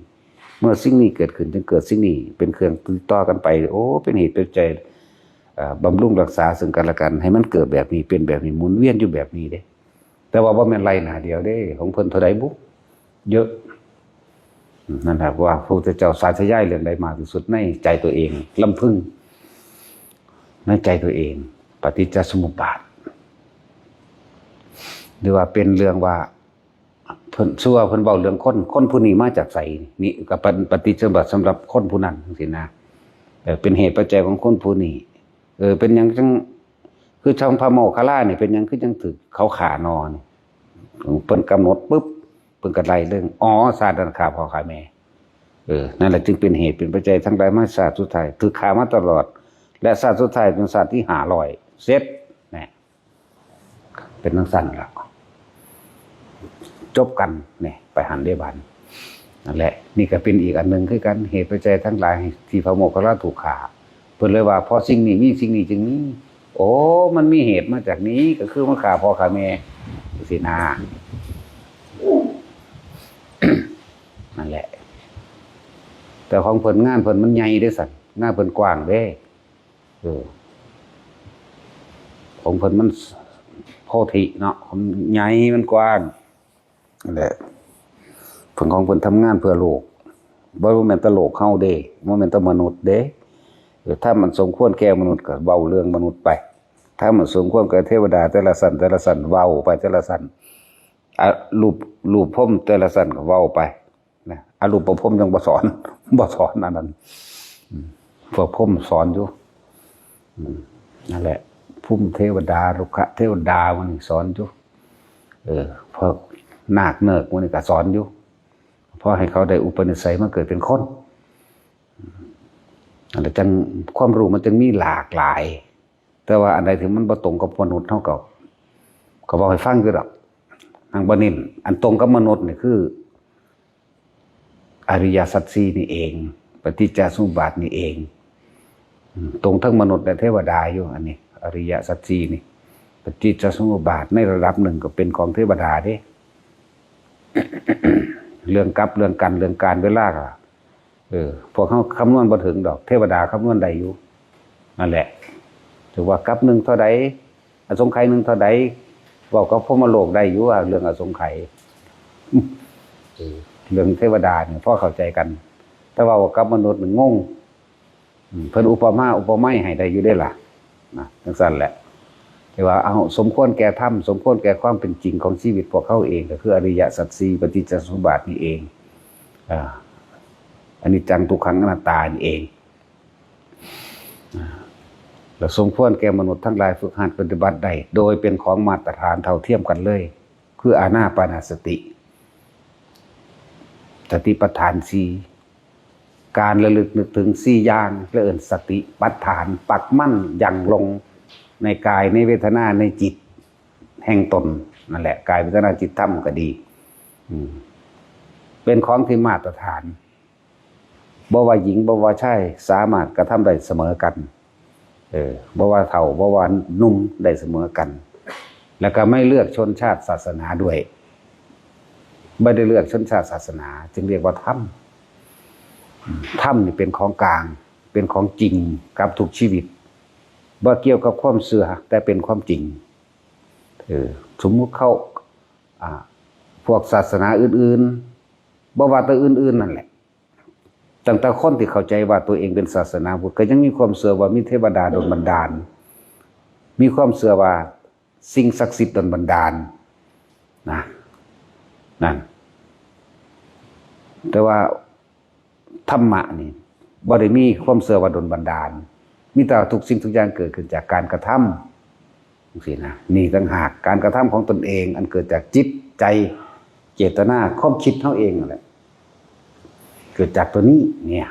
เมื่อสิ่งนี้เกิดขึ้นจึงเกิดสิ่งนี้เป็นเครื่องติดต่อกันไปโอ้เป็นเหตุเป็นใจบำรุงรักษาซึ่งกันและกันให้มันเกิดแบบนี้เป็นแบบนี้หมุนเวียนอยู่แบบนี้เด้แต่ว่าบ่แม่นไรหน้าเดียวเด้ของเพิ่นเท่าใดบุเยอะนั่นแหละว่าพระพุทธเจ้าสาธยายเรื่องใดมากที่สุดในใจตัวเองลำพึงในใจตัวเองปฏิจจสมุปบาทหรือว่าเป็นเรื่องว่าเพิ่นชั่วเพิ่นเว้าเรื่องคนผู้นี้มาจากไสนี่ก็ปฏิจจสมุปบาทสำหรับคนผู้นั้นจังซี่นะเป็นเหตุปัจจัยของคนผู้นี้เป็นหยังจังคือช่องพระโมคคัลลานี่เป็นหยังคือจังถึกเขาขานอนเพิ่นกำหนดปุ๊บเพิ่นก็ไล่เรื่องศาสตร์นั้นฆ่าพ่อฆ่าแม่นั่นแหละจึงเป็นเหตุเป็นปัจจัยทั้งหลายมาศาสตร์สุดท้ายถือฆ่ามาตลอดและศาสตร์สุดท้ายเป็นศาสตร์ที่500เสร็จนี่เป็นจังซั่นล่ะจบกันนี่ไปหันได้บัดนั่นแหละนี่ก็เป็นอีกอันนึงคือกันเหตุปัจจัยทั้งหลายที่พระโมคคัลลาถูกฆ่าเพิ่นเลยว่าพอสิ่งนี้มีสิ่งนี้จึงมีมันมีเหตุมาจากนี้ก็คือมาฆ่าพ่อฆ่าแม่สินะนั่นแหละแต่ของเพิ่นงานเพิ่นมันใหญ่เด้อสั่นงานเพิ่นกว้างเด้ของเพิ่นมันโพธิเนาะใหญ่มันกว้างนั่นแหละเพิ่นของเพิ่นทำงานเพื่อโลกบ่แม่นแต่โลกเฮาเด้บ่แม่นแต่มนุษย์เด้ถ้ามันสมควรแก่มนุษย์ก็เว้าเรื่องมนุษย์ไปถ้ามันสมควรแก่เทวดาแต่ละสันเว้าไปแต่ละสันรูปพรหมแต่ละสันก็เว้าไปนะอรูปพรหมยังบ่สอนอันนั้นพวกพรหมสอนอยู่นั่นแหละภูมิเทวดารุกะเทวดามันสอนอยู่พวกนาคเนิกมันก็สอนอยู่เพราะให้เขาได้อุปนิสัยมาเกิดเป็นคนอันนั้นจังความรู้มันจึงมีหลากหลายแต่ว่าอันใดถึงมันบ่ตรงกับมนุษย์เท่ากับก็บอกให้ฟังอยู่ดอกทางบ่นิ่นอันตรงกับมนุษย์นี่คืออริยสัจสี่นี่เองปฏิจจสมุปบาทนี่เองตรงทั้งมนุษย์และเทวดาอยู่อันนี้อริยสัจสี่นี่ปฏิจจสมุปบาทในระดับหนึ่งก็เป็นของเทวดาเด้ เรื่องกับเรื่องกันเรื่องการเวลาก็พวกเขาคำนวณบ่ถึงดอกเทวดาคำนวณได้อยู่นั่นแหละถือว่ากับหนึ่งเท่าใดอสงไขยหนึ่งเท่าใดบอกกับพรหมโลกได้อยู่ว่าเรื่องอสงไขยเรื่องเทวดาเนี่ยพอเข้าใจกันแต่ว่ากับมนุษย์มันงงเพิ่นอุปไมยให้ได้อยู่ได้ล่ะนะจังซั่นแหละแต่ว่าเอาสมควรแก่ธรรมสมควรแก่ความเป็นจริงของชีวิตพวกเขาเองก็คืออริยสัจสี่ปฏิจจสมุปบาทนี่เองอนิจจังทุกขังอนัตตานี่เองและสมควรแก่มนุษย์ทั้งหลายฝึกหัดปฏิบัติได้โดยเป็นของมาตรฐานเท่าเทียมกันเลยคืออานาปานสติสติปัฏฐานสี่การระลึกนึกถึงสี่อย่างเรียกสติปัฏฐานปักมั่นยังลงในกายในเวทนาในจิตแห่งตนนั่นแหละกายเวทนาจิตธรรมก็ดีเป็นของที่มาตรฐานบ่ว่าหญิงบ่ว่าชายสามารถกระทำได้เสมอกันบ่ว่าเฒ่าบ่ว่าหนุ่มได้เสมอกันแล้วก็ไม่เลือกชนชาติศาสนาด้วยไม่ได้เลือกชนชาติศาสนาจึงเรียกว่าธรรมนี่เป็นของกลางเป็นของจริงกับทุกชีวิตบ่เกี่ยวกับความเชื่อแต่เป็นความจริงสมมุติเข้าพวกศาสนาอื่นๆบ่ว่าแต่อื่นๆนั่นแหละตั้งแต่คนที่เข้าใจว่าตัวเองเป็นศาสนาพุทธก็ยังมีความเชื่อว่ามีเทวดาดลบันดาลมีความเชื่อว่า สิ่งศักดิ์สิทธิ์ดลบันดาลนะนั่นแต่ว่าธรรมะนี่บ่ได้มีความเสื่อว่าดลบันดาลมีแต่ทุกสิ่งทุกอย่างเกิดขึ้นจากการกระทำจังซี่นะนี่ต่างหากการกระทำของตนเองอันเกิดจากจิตใจเจตนาความคิดเฮาเองนั่นแหละเกิดจากตัวนี้เนี่ย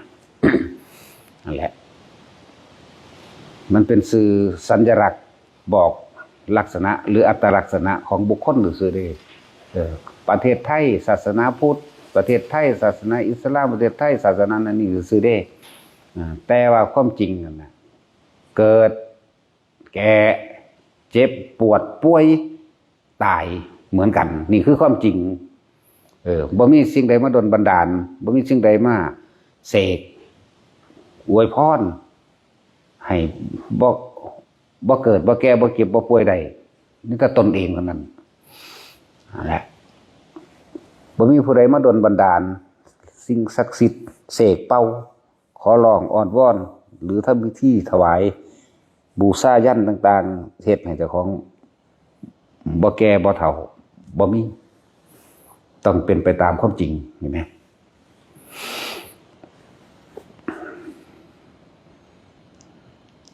นั่นแหละมันเป็นสื่อสัญลักษณ์บอกลักษณะหรืออัตลักษณะของบุคคลหรือสื่อได้ประเทศไทยศาสนาพุทธประเทศไทยศาสนาอิสลามประเทศไทยศาสนานั้นนี่สื่อได้แต่ว่าความจริงนั่นนะเกิดแก่เจ็บปวดป่วยตายเหมือนกันนี่คือความจริงบ่มีสิ่งใดมาดลบันดาลบ่มีสิ่งใดมาเสกอวยพรให้บ่เกิดบ่แก่บ่เก็บบ่ป่วยใดนี่ก็ตนเองเท่านั้นนั่นแหละบ่มีผู้ใดมาดลบันดาลสิ่งศักดิ์สิทธิ์เสกเป่าขอร้องอ้อนวอนหรือทำพิธีถวายบูชายัญต่างๆเฮ็ดให้เจ้าของบ่แก่บ่เฒ่าบ่มีต้องเป็นไปตามความจริงเห็นไหม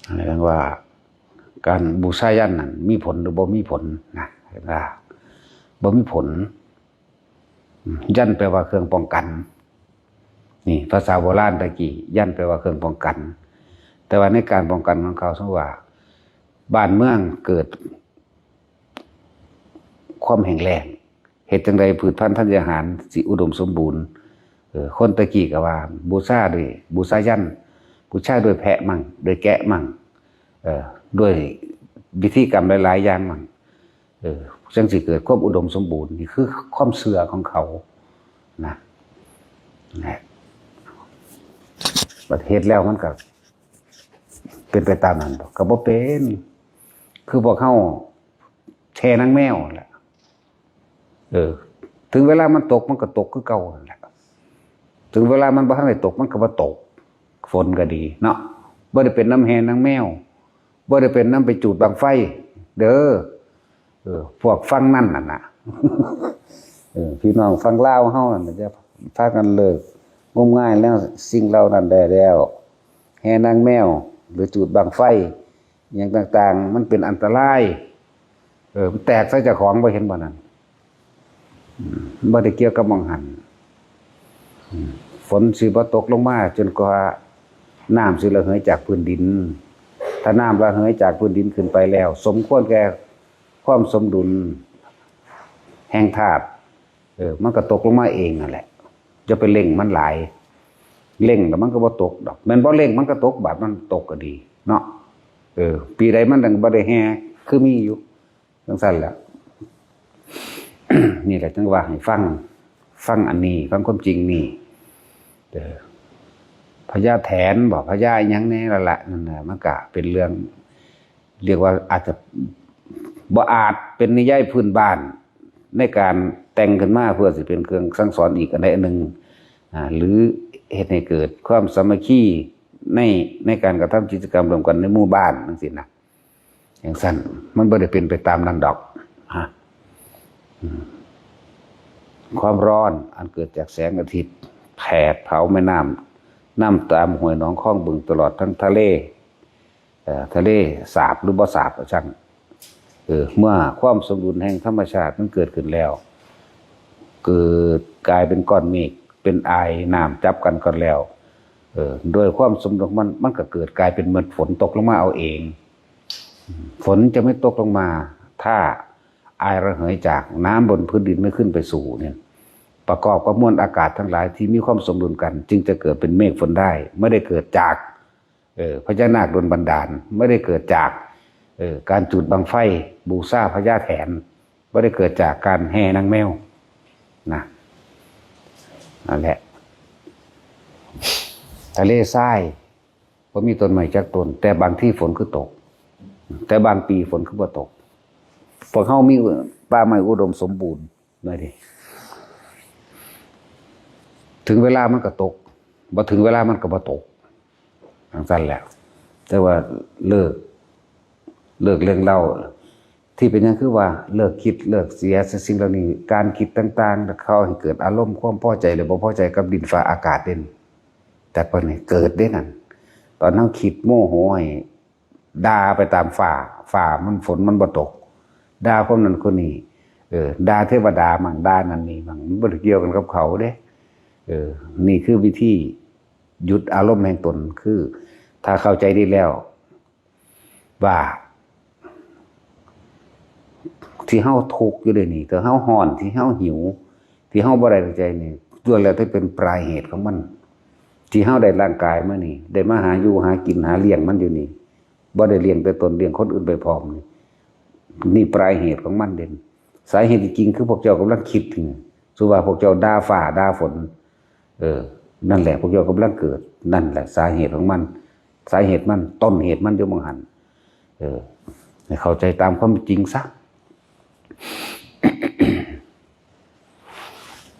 อะไรกันว่าการบูชายัญนั้นมีผลหรือบ่มีผลนะเห็นว่าบ่มีผลยัญแปลว่าเครื่องป้องกันนี่ภาษาโบราณตะกี้ยัญแปลว่าเครื่องป้องกันแต่ว่าในการป้องกันของเขาสมมุติว่าบ้านเมืองเกิดความแห้งแล้งเหตุจังใดพืชพันธุ์ธัญญาหารสิอุดมสมบูรณ์คนตะกี้ก็ว่าบูชาด้วยบูชายัญบูชาด้วยแพะมั่งด้วยแกะมั่งด้วยวิธีกรรมหลายๆอย่างมั่งจังสิเกิดความอุดมสมบูรณ์นี่คือความเชื่อของเขานะประเทศแล้วมันก็เป็นไปตามนั้นก็บ่เป็นคือพวกเขาแช่นางแมวแหละถึงเวลามันตกมันก็ตกคือเก่าแหละถึงเวลามันบ่ทันได้ตกมันก็บ่ตกฝนก็ดีเนาะบ่ได้เป็นน้ำแห่นางแมวบ่ได้เป็นน้ำไปจูดบั้งไฟเด้อพวกฟังนั่นน่ะนะพี่น้องฟังลาวเฮานั่นจะพากันเลิกงมง่ายแล้วสิ่งเหล่านั้นได้แล้วแห่นางแมวหรือจูดบั้งไฟอย่างต่างๆมันเป็นอันตรายมันแตกใส่เจ้าของบ่เห็นบ่นั่นบ่ได้เกี่ยวกับมองหันฝนสิบ่ตกลงมาจนกว่าน้ำสิระเหยจากพื้นดินถ้าน้ำระเหยจากพื้นดินขึ้นไปแล้วสมควรแก่ความสมดุลแห่งธาตุมันก็ตกลงมาเองนั่นแหละจะไปเร่งมันหลายเร่งแล้วมันก็บ่ตกดอกแม่นบ่เร่งมันก็ตกบาดมันตกก็ดีเนาะปีใดมันดังบ่ได้แฮคือมีอยู่จังซั่นแหละ นี่แหละจังว่าให้ฟังอันนี้ฟังความจริงนี่พญาแถนบอกพญาหยังแน่ละนั่นน่ะมันก็เป็นเรื่องเรียกว่าอาจจะบ่อาจเป็นนิยายพื้นบ้านในการแต่งขึ้นมาเพื่อสิเป็นเครื่องสั่งสอนอีกอันใดอันหนึ่งหรือเฮ็ดให้เกิดความสามัคคีในการกระทำกิจกรรมร่วมกันในหมู่บ้านจังซี่นะอย่างสั้นมันบ่ได้เป็นไปตามนั้นดอกความร้อนอันเกิดจากแสงอาทิตย์แผดเผาแม่น้ำตามห้วยหนองคลองบึงตลอดทั้งทะเลสาบหรือบ่สาบก็ช่างเมื่อความสมดุลแห่งธรรมชาติมันเกิดขึ้นแล้วเกิดกลายเป็นก้อนเมฆเป็นไอน้ำจับกันก่อนแล้วโดยความสมดุลมันก็เกิดกลายเป็นเหมือนฝนตกลงมาเอาเองฝนจะไม่ตกลงมาถ้าไอระเหยจากน้ำบนพื้นดินไม่ขึ้นไปสู่เนี่ยประกอบกับมวลอากาศทั้งหลายที่มีความสมดุลกันจึงจะเกิดเป็นเมฆฝนได้ไม่ได้เกิดจากพญานาคโดนบันดาลไม่ได้เกิดจากการจุดบั้งไฟบูชาพญาแถนไม่ได้เกิดจากการแห่นางแมวนะนั่นแหละทะเลทรายก็มีต้นไม้จักต้นแต่บางที่ฝนคือตกแต่บางปีฝนคือบ่ตกพวกเขามีป่าไม้อุดมสมบูรณ์หน่อยดิถึงเวลามันก็ตกบ่ถึงเวลามันก็บ่ตกทางสั้นแล้วแต่ว่าเลิกเรื่องเล่า ที่เป็นอย่างคือว่าเลิกคิดเลิกเสียสิ่งเหล่านี้การคิดต่างๆเข้าให้เกิดอารมณ์ความพอใจหรือบ่พอใจกับดินฟ้าอากาศเด่นแต่พอนี่เกิดได้นั่นตอนนั้นคิดโมโหให้ด่าไปตามฝ่ามันฝนมันบ่ตกด่าคนนั้นคนนี้ด่าเทวดามั่งด่านั่นนี่มั่งมันบ่เกี่ยวกันกับเขาเด้นี่คือวิธีหยุดอารมณ์แห่งตนคือถ้าเข้าใจได้แล้วว่าที่เฮาทุกข์อยู่เดี๋ยวนี้แต่เฮาฮ้อนที่เฮาหิวที่เฮาบ่ได้ตั้งใจนี่ล้วนแล้วที่เป็นปลายเหตุของมันที่เฮาได้ร่างกายมานี่ได้มาหาอยู่หากินหาเลี้ยงมันอยู่นี่บ่ได้เลี้ยงแต่ตนเลี้ยงคนอื่นไปพร้อมนี่ปลายเหตุของมันเด่นสาเหตุจริงคือพวกเจ้ากำลังคิดถึงสุว่าพวกเจ้าด่าฟ้าด่าฝนนั่นแหละพวกเจ้ากำลังเกิดนั่นแหละสาเหตุของมันสาเหตุมันต้นเหตุมันอยู่มองหันให้เข้าใจตามความจริงซะ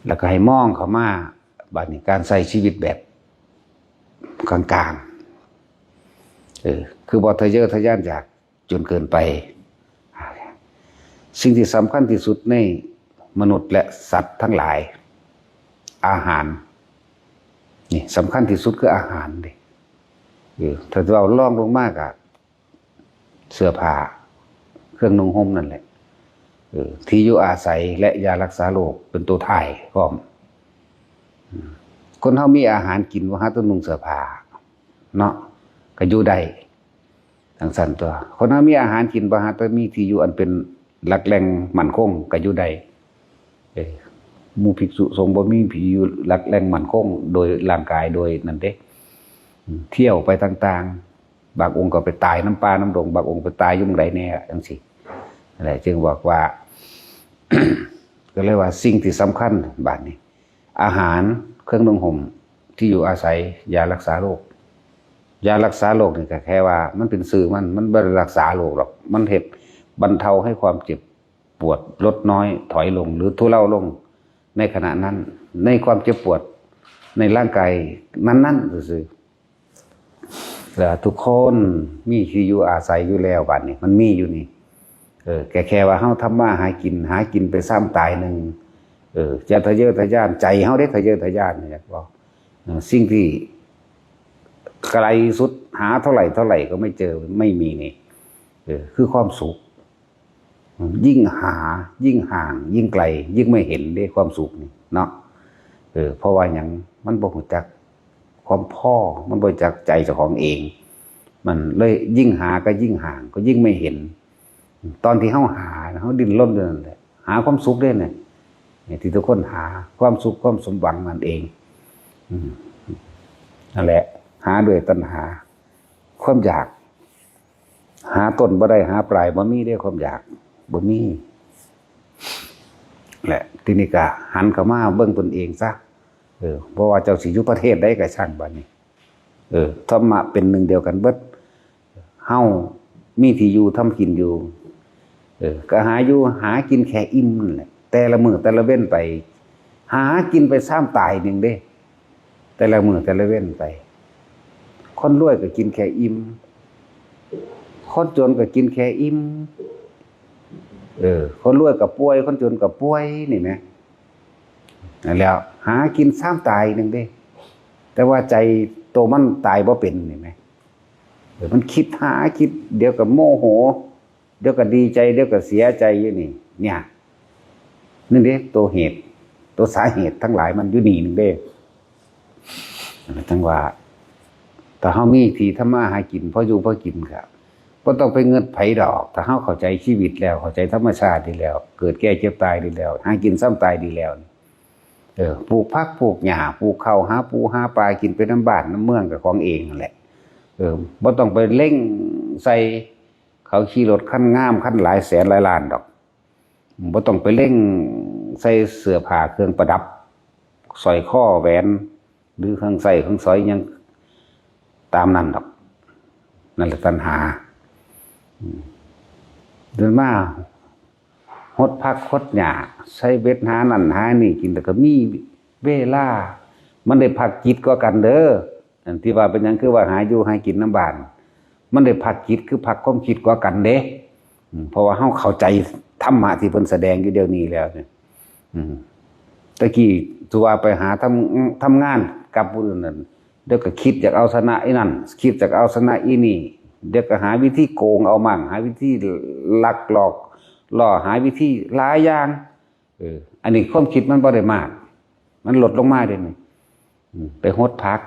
แล้วก็ให้มองเข้ามาบัดนี้การใช้ชีวิตแบบกลางๆคือบ่ทะเยอทะยานอยากจนเกินไปสิ่งที่สำคัญที่สุดในมนุษย์และสัตว์ทั้งหลายอาหารนี่สำคัญที่สุดคืออาหารดิถ้าเราล่องลงมากอะเสื้อผ้าเครื่องนุ่งห่มนั่นแหละที่อยู่อาศัยและยารักษาโรคเป็นตัวถ่ายพร้อมคนเฮามีอาหารกินว่าหาต้นนุ่งเสื้อผ้าเนาะก็อยู่ได้ทั้งสั่นตัวคนเฮามีอาหารกินบ่หาต้นมีที่อยู่อันเป็นหลักแหล่งมั่นคงก็อยู่ได้หมู่ภิกษุสงฆ์บ่มีที่อยู่หลักแหล่งมั่นคงโดยร่างกายโดยนั่นเด้เที่ยวไปต่างๆบางองค์ก็ไปตายน้ำป่าน้ำดงบางองค์ไปตายอยู่หม้องใดแน่จังซี่อะไรจึงบอกว่า ก็เลยว่าสิ่งที่สำคัญบาดนี้อาหารเครื่องนุ่งห่มที่อยู่อาศัยยารักษาโรคยารักษาโรคนี่ก็แค่ว่ามันเป็นสื่อมันบ่ได้รักษาโรคหรอกมันเฮ็ดบรรเทาให้ความเจ็บปวดลดน้อยถอยลงหรือทุเลาลงในขณะนั้นในความเจ็บปวดในร่างกายนั้นๆซื่อๆแล้วทุกคนมีที่อยู่อาศัยอยู่แล้วบาดนี้มันมีอยู่นี่แค่ว่าเฮาทำมาหากินไปซ้ำตายหนึ่งจะทะเยอทะยานใจเฮาได้ทะเยอทะยานเนี่ยบอกสิ่งที่ไกลสุดหาเท่าไหร่ก็ไม่เจอไม่มีนี่คือความสุขยิ่งหายิ่งห่างยิ่งไกลยิ่งไม่เห็นได้ความสุขนี่เนาะเพราะว่าหยังมันบ่รู้จักความพ่อมันบ่รู้จักใจเจ้าของเองมันเลยยิ่งหาก็ยิ่งห่างก็ยิ่งไม่เห็นตอนที่เฮาดิ้นรนนั่นแหละหาความสุขได้เนี่ยที่ทุกคนหาความสุขความสมหวังนั่นเองนั่นแหละหาด้วยตัณหาความอยากหาต้นบ่ได้หาปลายบ่มีได้ความอยากบ่มีแหละทีนี้ก็หันเข้ามาเบิ่งตนเองซะเพราะว่าเจ้าสิอยู่ประเทศใดก็ช่างบัดนี้ธรรมะเป็นหนึ่งเดียวกันเบิดเฮามีที่อยู่ทำกินอยู่ก็หาอยู่หากินแค่อิ่มนั่นแหละแต่ละมื้อแต่ละเว้นไปหากินไปซ้ำตายนึงเด้แต่ละมื้อแต่ละเว้นไปคนรวยก็กินแค่อิ่มคนจนก็กินแค่อิ่มคนรวยก็ป่วยคนจนก็ป่วยนี่แหมนั่นแล้วหากินซ้ำตายนึงเด้แต่ว่าใจโตมันตายบ่เป็นนี่แหมมันคิดหาคิดเดี๋ยวก็โมโหเดี๋ยวก็ดีใจเดี๋ยวก็เสียใจอยู่นี่เนี่ยนั่นเด้ตัวเหตุตัวสาเหตุทั้งหลายมันอยู่นี่นึงเด้ทั้งว่าแต่เฮามีที่ทำมาหากินพออยู่พอกินครับบ่ต้องไปเงินไผดอกถ้าเฮาเข้าใจชีวิตแล้วเข้าใจธรรมชาติดีแล้วเกิดแก่เจ็บตายดีแล้วหากินซ้ำตายดีแล้วปลูกผักปลูกหญ้าปลูกข้าวหาปูหาปลากินไปน้ำบ้านน้ำเมืองกับของเองนั่นแหละบ่ต้องไปเร่งใส่เขาขี่รถคันงามคันหลายแสนหลายล้านดอกบ่ต้องไปเร่งใส่เสื้อผ้าเครื่องประดับสร้อยคอแหวนหรือเครื่องใส่เครื่องสอยยังตามนั้นดอกนั่นแหละตัณหาเดินมาหดพักหดหญ้าใช้เบ็ดหานั่นหานี่กินแต่ก็มีเวลามันได้พักจิตก็กันเด้ออันที่ว่าเป็นหยังคือว่าหาอยู่หากินน้ำบานมันได้พักจิตคือพักความคิดกว่ากันเด้ เพราะว่าเฮาเข้าใจธรรมะที่เพิ่นแสดงอยู่เดี๋ยวนี้แล้วเนี่ยตะกี้ตัวไปหาทำงานกับผู้อื่นนั่นเดี๋ยวก็คิดอยากเอาชนะไอ้นั่นคิดอยากเอาชนะอีนี่เดี๋ยวก็หาวิธีโกงเอามั่งหาวิธีลักหลอกล่อหาวิธีหลายอย่างอันนี้ความคิดมันบ่ได้มากมันลดลงมาเด้นี่ไปหดผัก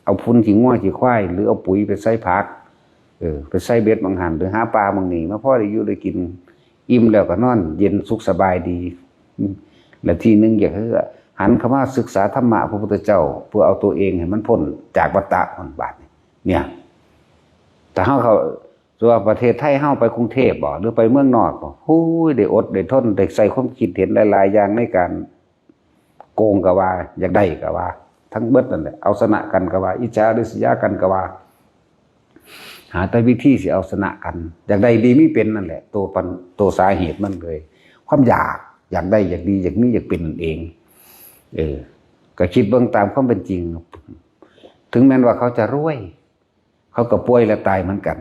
เอาพุ่นขี้งัวขี้ควายหรือเอาปุ๋ยไปใส่ผักไปใส่เบ็ดบางหันหรือหาปลาบางนี่มาพอได้อยู่ได้กินอิ่มแล้วก็นอนเย็นสุขสบายดีและทีนึงอยากให้หันเข้ามาศึกษาธรรมะพระพุทธเจ้าเพื่อเอาตัวเองให้มันพ้นจากวัฏฏะผลบาปเนี่ยแต่เขาตัวประเทศไทยเฮาไปกรุงเทพบ่หรือไปเมืองนอกบ่ฮู้ได้อดได้ทนได้ใส่ความคิดเห็นหลายๆอย่างในการโกงก็ว่าอยากได้ก็ว่าทั้งเบิดนั่นแหละเอาชนะกันก็ว่าอิจฉาริษยากันก็ว่าหาแต่วิธีสิเอาชนะกันอยากได้ดีไม่เป็นนั่นแหละตัวสาเหตุมันเลยความอยากได้อยากดีอยากมีอยากเป็นนั่นเองก็คิดเบื้องตามความเป็นจริงถึงแม้ว่าเขาจะรวยเขาก็ป่วยและตายเหมือนกัน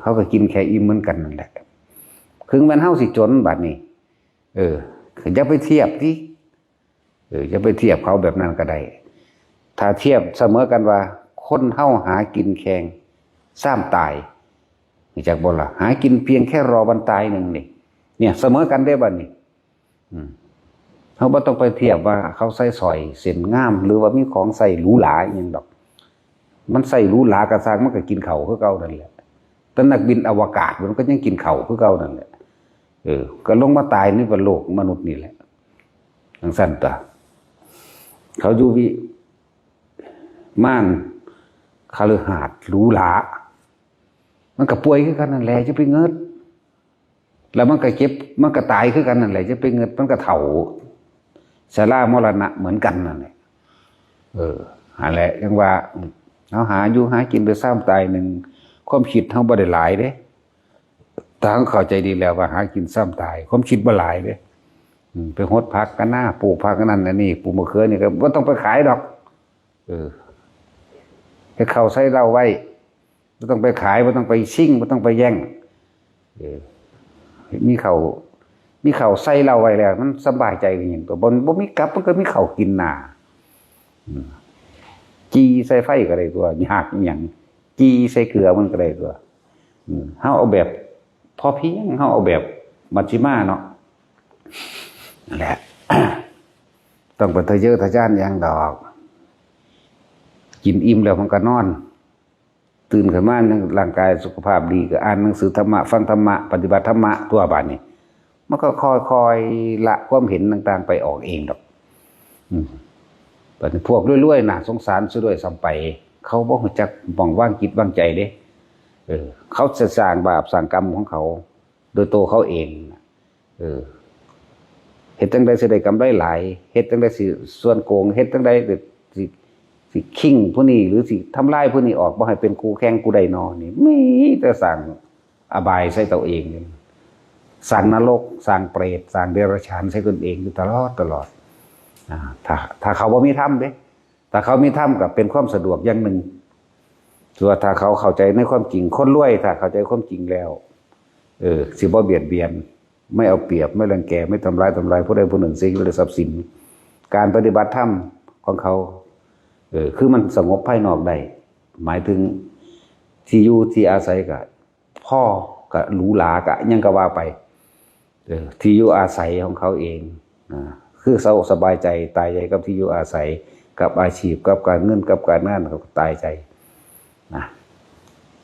เขาก็กินแค่อิ่มเหมือนกันนั่นแหละถึงแม้เฮาสิจนบัดนี้อย่าไปเทียบที่อย่าไปเทียบเขาแบบนั้นก็ได้ถ้าเทียบเสมอกันว่าคนเฮาหากินแข่งซ้ำตายจากบ่ล่ะหากินเพียงแค่รอวันตายหนึ่งนี่เนี่ยเสมอกันได้บัดนี้เขาบ่ต้องไปเทียบว่าเขาใส่สร้อยเส้นงามหรือว่ามีของใส่หรูหราอย่างดอกมันใส่หรูหรากระซังมันก็กินเข่าคือเก่านั่นแหละแต่นักบินอวกาศมันก็ยังกินเข่าคือเก่านั่นแหละก็ลงมาตายในโลกมนุษย์นี่แหละทั้งสั้นตาเขาอยู่วิมานคฤหาสน์หรูหรามันก็ป่วยคือกันนั่นแหละจะไปเงิดแล้วมันก็เจ็บมันก็ตายคือกันนั่นแหละจะไปเงิดมันก็เฒ่าชรามรณะเหมือนกันนั่นแหละอะไรยังว่าเขาหาอยู่หากินไปซ้ำตายหนึ่งความคิดเขาบ่ได้หลายเด้ถ้าเขาเข้าใจดีแล้วว่าหากินซ้ำตายความคิดบ่หลายเด้ไปหดผักกันหน้าปลูกผักกันนั่นนี่ปลูกมะเขือนี่ก็บ่ต้องไปขายดอกให้เขาใส่เราไว้บ่ต้องไปขายบ่ต้องไปชิ่งบ่ต้องไปแย่งมีเขาใส่เราไว้แล้วมันสบายใจอย่างตัวบ่มีกลับมันก็มีเขากินหน้าจีใส่ไฟก็ได้ตัวยากอย่างจีใส่เกลือมันก็ได้ตัวเฮาเอาแบบพอเพียงเฮาเอาแบบมัชฌิมาเนาะนั่นแหละ ต้องไปทะเยอทะยานอย่างดอกกินอิ่มแล้วมันก็นอนตื่นขึ้นมาร่างกายสุขภาพดีก็อ่านหนังสือธรรมะฟังธรรมะปฏิบัติธรรมะตัวบาดนี้มันก็ค่อยๆละความเห็นต่างๆไปออกเองดอกแต่พวกรวยๆน่ะสงสารซะด้วยซ้ำไปเขาบ่รู้จักบ่องว่างจิตว่างใจเด้เขาจะสร้างบาปสร้างกรรมของเขาโดยตัวเขาเองเฮ็ดจังได๋สิได้กำไรหลายเฮ็ดจังได๋สิส่วนโกงเฮ็ดจังได๋สิขิ้งผู้นี้หรือสิทำลายผู้นี้ออกบ่ให้เป็นคู่แข่งกูได้นอนี่มีแต่สร้างอบายใส่ตัวเองสร้างนรกสร้างเปรตสร้างเดรัจฉานใส่ตนเองอยู่ตลอดถ้าเขาบ่มีธรรมเด้ถ้าเขามีธรรมก็เป็นความสะดวกอย่างหนึ่งส่วนถ้าเขาเข้าใจในความจริงคนรวยถ้าเข้าใจความจริงแล้วสิบ่เบียดเบียนไม่เอาเปรียบไม่รังแกไม่ทำร้ายผู้ใดผู้หนึ่งสิ่งหรือทรัพย์สินการปฏิบัติธรรมของเขาคือมันสงบภายนอกได้หมายถึงที่อยู่ที่อาศัยก็พ่อก็หรูหราก็ยังก็ว่าไปที่อยู่อาศัยของเขาเองคือเขาสบายใจตายใจกับที่อยู่อาศัยกับอาชีพกับการเงินกับการงานเขาตายใจนะ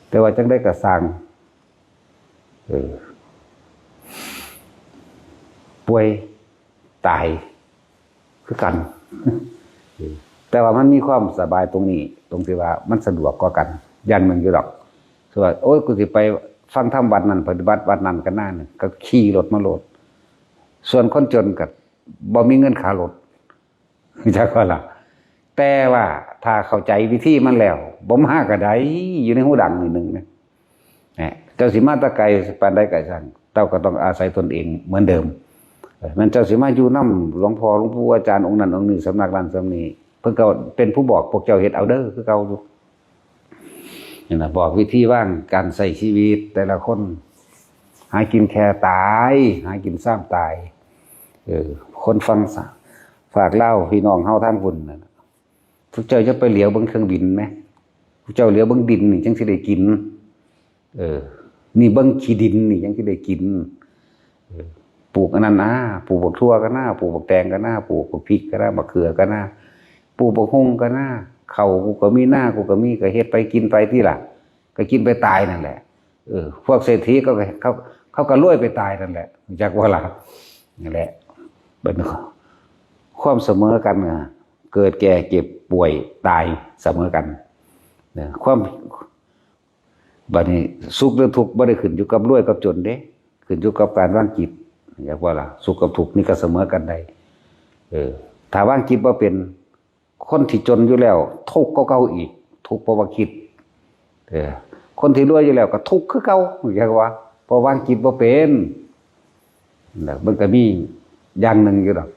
แต่ว่าจังได้กระสร้างป่วยตายคือกันแต่ว่ามันมีความสบายตรงนี้ตรงที่ว่ามันสะดวกกว่ากันยันมันอยู่หรอกส่วนโอ้ยกูสิไปฟังธรรมวัดนั้นปฏิบัติวัดนั้นกันหน้านึงก็ขี่รถมาโหลดส่วนคนจนก็บ่มีเงินค่ารถจักว่าล่ะแต่ว่าถ้าเข้าใจวิธีมันแล้วบ่มาก็ได้อยู่ในหูดังนิดนึงนะเจ้าสิมาตะไกปานใดก็ช่างเจ้าก็ต้องอาศัยตนเองเหมือนเดิมมันเจ้าสิมาอยู่นำหลวงพ่อหลวงปู่อาจารย์องค์นั้นองค์นี้สำนักนั้นสำนี้เพิ่นก็เป็นผู้บอกพวกเจ้าเฮ็ดเอาเด้อคือเก่าอยู่นี่นะบอกวิธีว่างการใช้ชีวิตแต่ละคน หากินแค่ตายหากินสร้างตายคนฟังฝากเล่าพี่น้องเฮาทางพุ่นน่ะพวกเจ้าจะไปเหลียวเบิ่งเครื่องบินไหมพวกเจ้าเหลียวเบิ่งดินนี่จังสิได้กินนี่เบิ่งขี้ดินนี่จังสิได้กินปลูกอันนั้นนะปลูกบักทั่วก็น่าปลูกบักแตงก็น่าปลูกบักพริกก็น่าบักเขือก็น่าปลูกบักฮุ่งก็น่าข้าวกูก็มีหน้ากูก็มีก็เฮ็ดไปกินไปที่ล่ะก็กินไปตายนั่นแหละพวกเศรษฐีก็เขาก็รวยไปตายนั่นแหละจากว่าล่ะนั่นแหละเป็นความเสมอกันเกิดแก่เจ็บป่วยตายเสมอกันความบัดนี้สุขหรือทุกข์บ่ได้ขึ้นอยู่กับรวยกับจนเด้ขึ้นอยู่กับการวางจิตอย่างว่าล่ะสุขกับทุกข์นี่ก็เสมอกันได้ถ้าวางจิตบ่เป็นคนที่จนอยู่แล้วทุกข์ก็เก่าอีกทุกข์เพราะว่าคิดคนที่รวยอยู่แล้วก็ทุกข์คือเก่าอย่างว่าเพราะวางจิตบ่เป็นมันก็มีอย่างหนึ่งอยู่ดอก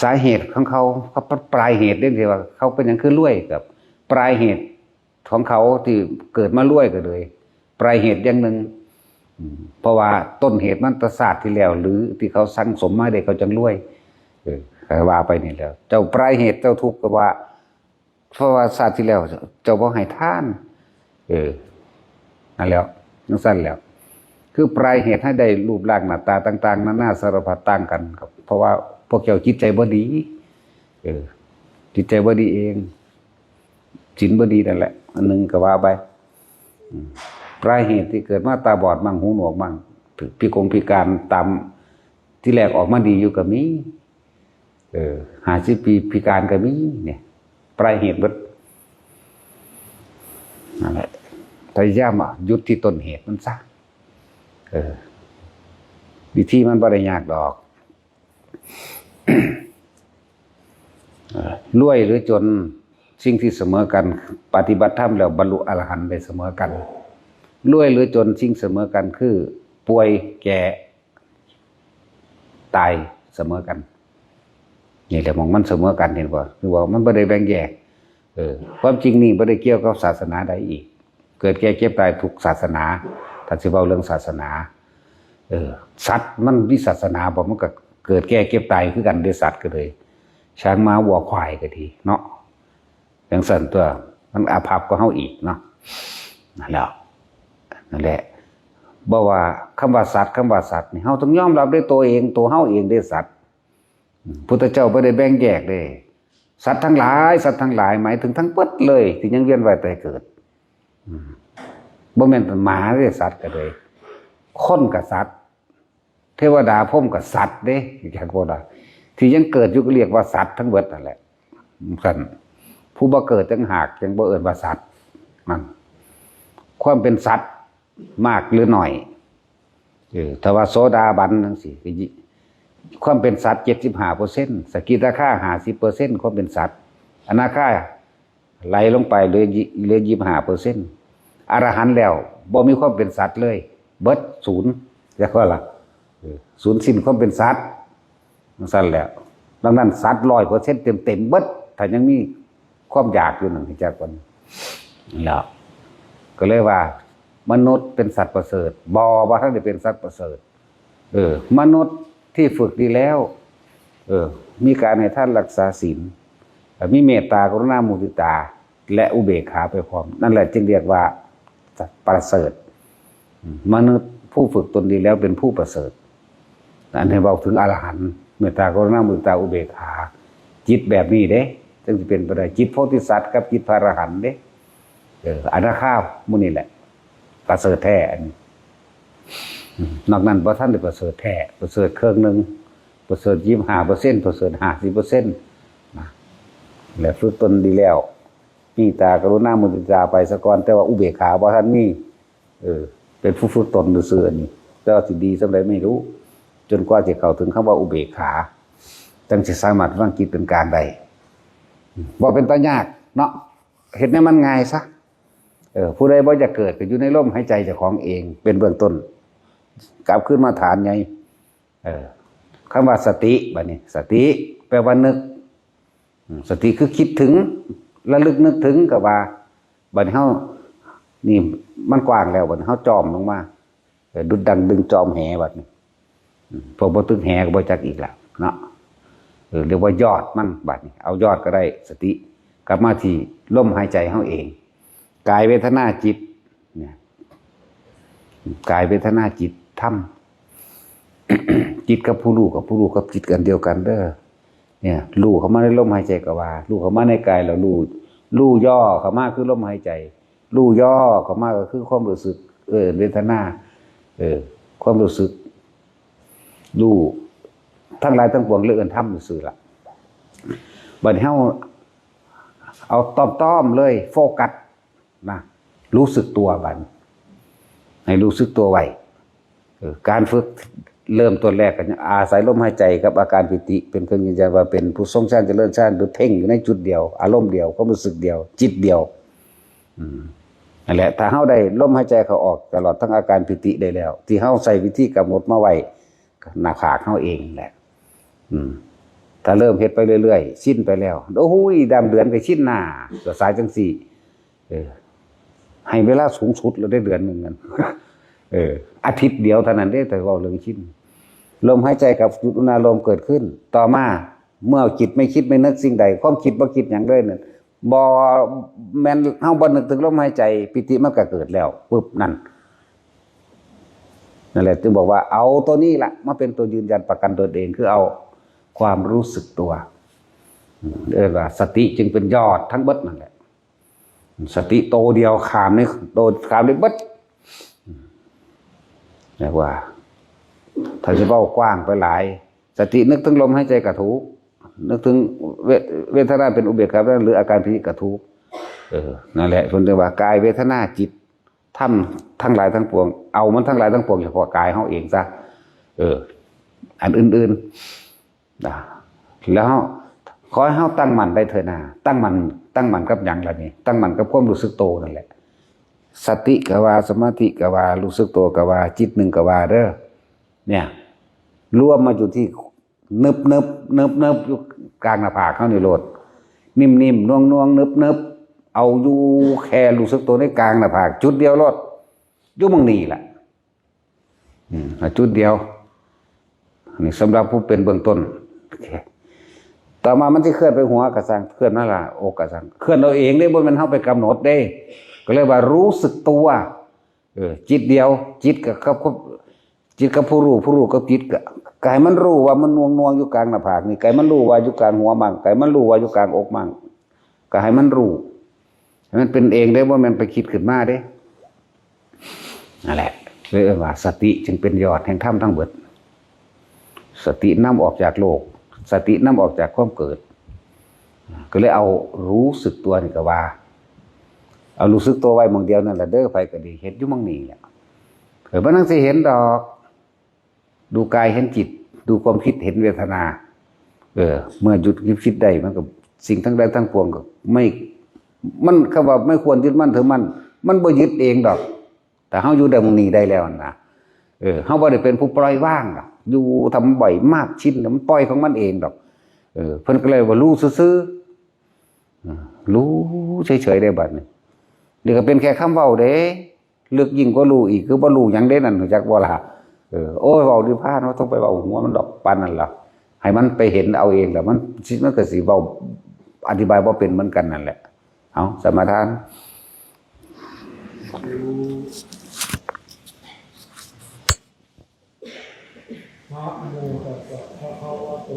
สาเหตุของเขาปลายเหตุเรื่องที่ว่าเขาเป็นอย่างคือรวยกับปลายเหตุของเขาที่เกิดมารวยก็เลยปลายเหตุอย่างหนึ่งเพราะว่าต้นเหตุมันตศาสตร์ที่แล้วหรือที่เขาสั่งสมมาได้เขาจังรวยว่าไปนี่แล้วเจ้าปลายเหตุเจ้าทุกข์ก็ว่าเพราะว่าศาสตร์ที่แล้วเจ้าบ่ให้ทานนั่นแล้วนั่นสั้นแล้วคือปลายเหตุให้ได้รูปร่างหน้าตาต่างๆนานาสารพัดต่างกันครับเพราะว่าพวกเจ้าจิตใจบ่ดีจิตใจบ่ดีเองศีลบ่ดีนั่นแหละอันนึงก็ว่าไปปลายเหตุที่เกิดมาตาบอดมั่งหูหนวกมั่งพิการตามที่แรกออกมาดีอยู่ก็มี50 ปีพิการก็มีเนี่ยปลายเหตุเบิดนั่นแหละพยายามหยุดที่ต้นเหตุมันซะวิธีมันบ่ได้ยากดอกรวยหรือจนสิ่งที่เสมอกันปฏิบัติธรรมแล้วบรรลุอรหันต์ได้เสมอกันรวยหรือจนสิ่งเสมอกันคือป่วยแก่ตายเสมอกันนี่แหละมองมันเสมอกันเห็นบ่คือว่ามันบ่ได้แบ่งแยกความจริงนี่บ่ได้เกี่ยวกับศาสนาใดอีกเกิดแก่เจ็บตายทุกศาสนาถ้าสิเว้าเรื่องศาสนาสัตว์มันวิศาสนาบ่มันก็เกิดแก่เก็บตายคือกันเด้สัตว์ก็เลยช้างม้าวัวควายก็ดีเนาะอย่างสั่นตัวมันอาภัพก็เฮาอีกเนาะนั่นแหละบ่ว่าคำว่าสัตว์นี่เฮาต้องยอมรับด้วยตัวเองตัวเฮาเองได้สัตว์พุทธเจ้าบ่ได้แบ่งแยกเด้สัตว์ทั้งหลายหมายถึงทั้งเบิดเลยที่ยังเวียนว่ายตายเกิดบ่แม่นหมาเด้สัตว์ก็เลยคนกับสัตว์เทวดาพรหมกับสัตว์เด้จักบ่ได้ที่ยังเกิดอยู่ก็เรียกว่าสัตว์ทั้งเบิดนั่นแหละคั่นผู้บ่เกิดจังหากจังบ่เอิ้นว่าสัตว์มันความเป็นสัตว์มากหรือน้อยถ้าว่าโสดาบันจังซี่ความเป็นสัตว์ 75% สกิทาคา 50% ความเป็นสัตว์อนาคาไหลลงไปเหลือ 25% อรหันต์แล้วบ่มีความเป็นสัตว์เลยเบิดศูนย์เรียกว่าล่ะศูนย์สิ้นความเป็นสัตว์นั่นแหละดังนั้นสัตว์ 100% เต็มเบิดถ้ายังมีความอยากอยู่นั่นจักก่อนแล้วก็เลยว่ามนุษย์เป็นสัตว์ประเสริฐบ่ว่าทั้งได้เป็นสัตว์ประเสริฐมนุษย์ที่ฝึกดีแล้วมีการให้ท่านรักษาศีลมีเมตตากรุณามุทิตาและอุเบกขาไปพร้อมนั่นแหละจึงเรียกว่าสัตว์ประเสริฐมนุษย์ผู้ฝึกตนดีแล้วเป็นผู้ประเสริฐอันนี้บอกถึงอรหันต์เมตตากรุณามุทิตาอุเบกขาจิตแบบนี้เด้จึงจะเป็นไปได้จิตโพธิสัตว์กับจิตพระอรหันต์เด้อนาคาหมู่นี่แหละประเสริฐแท้อันนี้นอกนั้นบ่ท่านได้ประเสริฐแท้ประเสริฐเครื่องนึงประเสริฐ 25% ประเสริฐ 50% นะและฝึกตนดีแล้วมีตากรุณามุทิตาไปซะก่อนแต่ว่าอุเบกขาบ่ท่านมีเป็นผู้ฝึกตนซื่อๆอันนี้แต่ว่าสิดีสำาใดไม่รู้จนกว่าจะเข้าถึงคำว่าอุเบกขาจังสิสามารถวางจิตเป็นกลางได้บ่เป็นตายากเนาะเฮ็ดให้มันง่ายซะผู้ใดบ่จะเกิดก็อยู่ในลมหายใจเจ้าของเองเป็นเบื้องต้นกลับขึ้นมาฐานไงคำว่าสติบัดนี้สติแปลว่านึกสติคือคิดถึงระลึกนึกถึงก็ว่าบัดนี้เฮา นี่มันกว้างแล้วบัดเฮาจอมลงมาดุดดังดึงจอมแหบัดนี้พวกบ่ตึกแหก็บ่จักอีกแล้วเนาะเรียกว่ายอดมันบัดนี้เอายอดก็ได้สติกลับมาที่ลมหายใจเฮาเองกายเวทนาจิตเนี่ยกายเวทนาจิตธรรม จิตกับผู้รู้กับจิตกันเดียวกันเด้อเนี่ยรู้เข้ามาในลมหายใจก็ว่ารู้เข้ามาในกายแล้วรู้ย่อเข้ามาคือลมหายใจรู้ย่อเข้ามาก็คือความรู้สึกเวทนาความรู้สึกรู้ทั้งหลายทั้งปวงเรื่องธรรมซื่อๆล่ะบัดนี้เฮาเอาต้อมเลยโฟกัสนะรู้สึกตัวบัดให้รู้สึกตัวไว้การฝึกเริ่มต้นแรกกันอาศัยลมหายใจกับอาการปิติเป็นเครื่องยืนยันว่าเป็นผู้ทรงฌานเจริญฌานหรือเพ่งอยู่ในจุดเดียวอารมณ์เดียวความรู้สึกเดียวจิตเดียวนั่นแหละถ้าเฮาได้ลมหายใจเขาออกตลอดทั้งอาการปิติได้แล้วที่เฮาใส่วิธีกำหนดมาไว้หน้าผากเฮาเองแหละถ้าเริ่มเฮ็ดไปเรื่อยๆชินไปแล้วโอ้โหดำเดือนก็ชินหน้าก็สายจังซี่ให้เวลาสูงสุดเราได้เดือนนึงกันอาทิตย์เดียวเท่านั้นได้แต่ว่าเรื่องชินลมหายใจกับจุดอุณาโลมเกิดขึ้นต่อมาเมื่อจิตไม่คิดไม่นึกสิ่งใดความคิดบ่คิดอย่างเลยนั่นบ่แม่นเฮาบ่นึกถึงลมหายใจปิติมันก็เกิดแล้วปึ๊บนั่นแหละจึงบอกว่าเอาตัวนี้ล่ะมาเป็นตัวยืนยันประกันตนเองคือเอาความรู้สึกตัวว่าสติจึงเป็นยอดทั้งเบิดนั่นแหละสติโตเดียวขามนี่โตขามได้เบิดเรียกว่าถ้าจะเว้ากว้างไปหลายสตินึกถึงลมหายใจกระถูกนึกถึงเวทนาเป็นอุเบกขาหรืออาการพิจิกระถูกนั่นแหละคนเรียกว่ากายเวทนาจิตทำทั้งหลายทั้งปวงเอามันทั้งหลายทั้งปวงเฉพาะกายเฮาเองซะอันอื่นๆนะแล้วขอให้เฮาตั้งมั่นได้เถิดนะตั้งมั่นกับหยังล่ะนี่ตั้งมั่นกับความรู้สึกโตนั่นแหละสติกว่าสมาธิกว่ารู้สึกตัวกว่าจิตหนึ่งกว่าเด้อเนี่ยรวมมาอยู่ที่นึบอยู่กลางหน้าผากเฮานี่โลดนิ่มๆน่วงนึบเอาอยู่แค่รู้สึกตัวในกลางหน้าผากจุดเดียวโลดอยู่มั่งนี่ล่ะจุดเดียวนี่สำหรับผู้เป็นเบื้องต้นต่อมามันสิเคลื่อนไปหัวกระสังเคลื่อนนั่นล่ะอกกระสังเคลื่อนเราเองได้บ่แม่นเฮาไปกำหนดได้ก็เลยว่ารู้สึกตัวจิตเดียวจิตกับผู้รู้กับจิตกายมันรู้ว่ามันน่วงอยู่กลางหน้าผากนี่กายมันรู้ว่าอยู่กลางหัวมั่งกายมันรู้ว่าอยู่กลางอกมั่งก็ให้มันรู้ให้มันเป็นเองได้ว่ามันไปคิดขึ้นมาเด้นั่นแหละเลยว่าสติจึงเป็นยอดแห่งธรรมทั้งเบิดสตินำออกจากโลกสตินำออกจากความเกิดก็เลยเอารู้สึกตัวนี่ก็ว่าเอารู้สึกตัวไว้มองเดียวนั่นแหละเด้อไปก็ดีเห็นอยู่มั่งนี่แหละบ่นั่งสิเห็นดอกดูกายเห็นจิตดูความคิดเห็นเวทนาเมื่อหยุดคิดได้มันก็สิ่งทั้งใดทั้งปวงก็ไม่มันคำว่าไม่ควรยึดมั่นถือมั่นมันบ่ยึดเองดอกแต่เฮาอยู่ได้มั่งนี่ได้แล้วนะเฮาบ่ได้เป็นผู้ปล่อยว่างดอกอยู่ทำบ่อยมากชินมันปล่อยของมันเองดอกเพิ่นก็เลยว่ารู้ซื่อๆรู้เฉยๆได้บัดนี้นี่ก็เป็นแค่คำเว้าเด้ลึกยิ่งกว่ารู้อีกคือบ่รู้หยังเด้นั่นรู้จักบ่ล่ะโอ้ยเว้าดิพานว่าต้องไปเว้าหัวมันดอกปานนั่นล่ะให้มันไปเห็นเอาเองแล้วมันก็สิเว้าอธิบายบ่เป็นเหมือนกันนั่นแหละเอาสมาทานนะโมตัสสะภะคะวะโต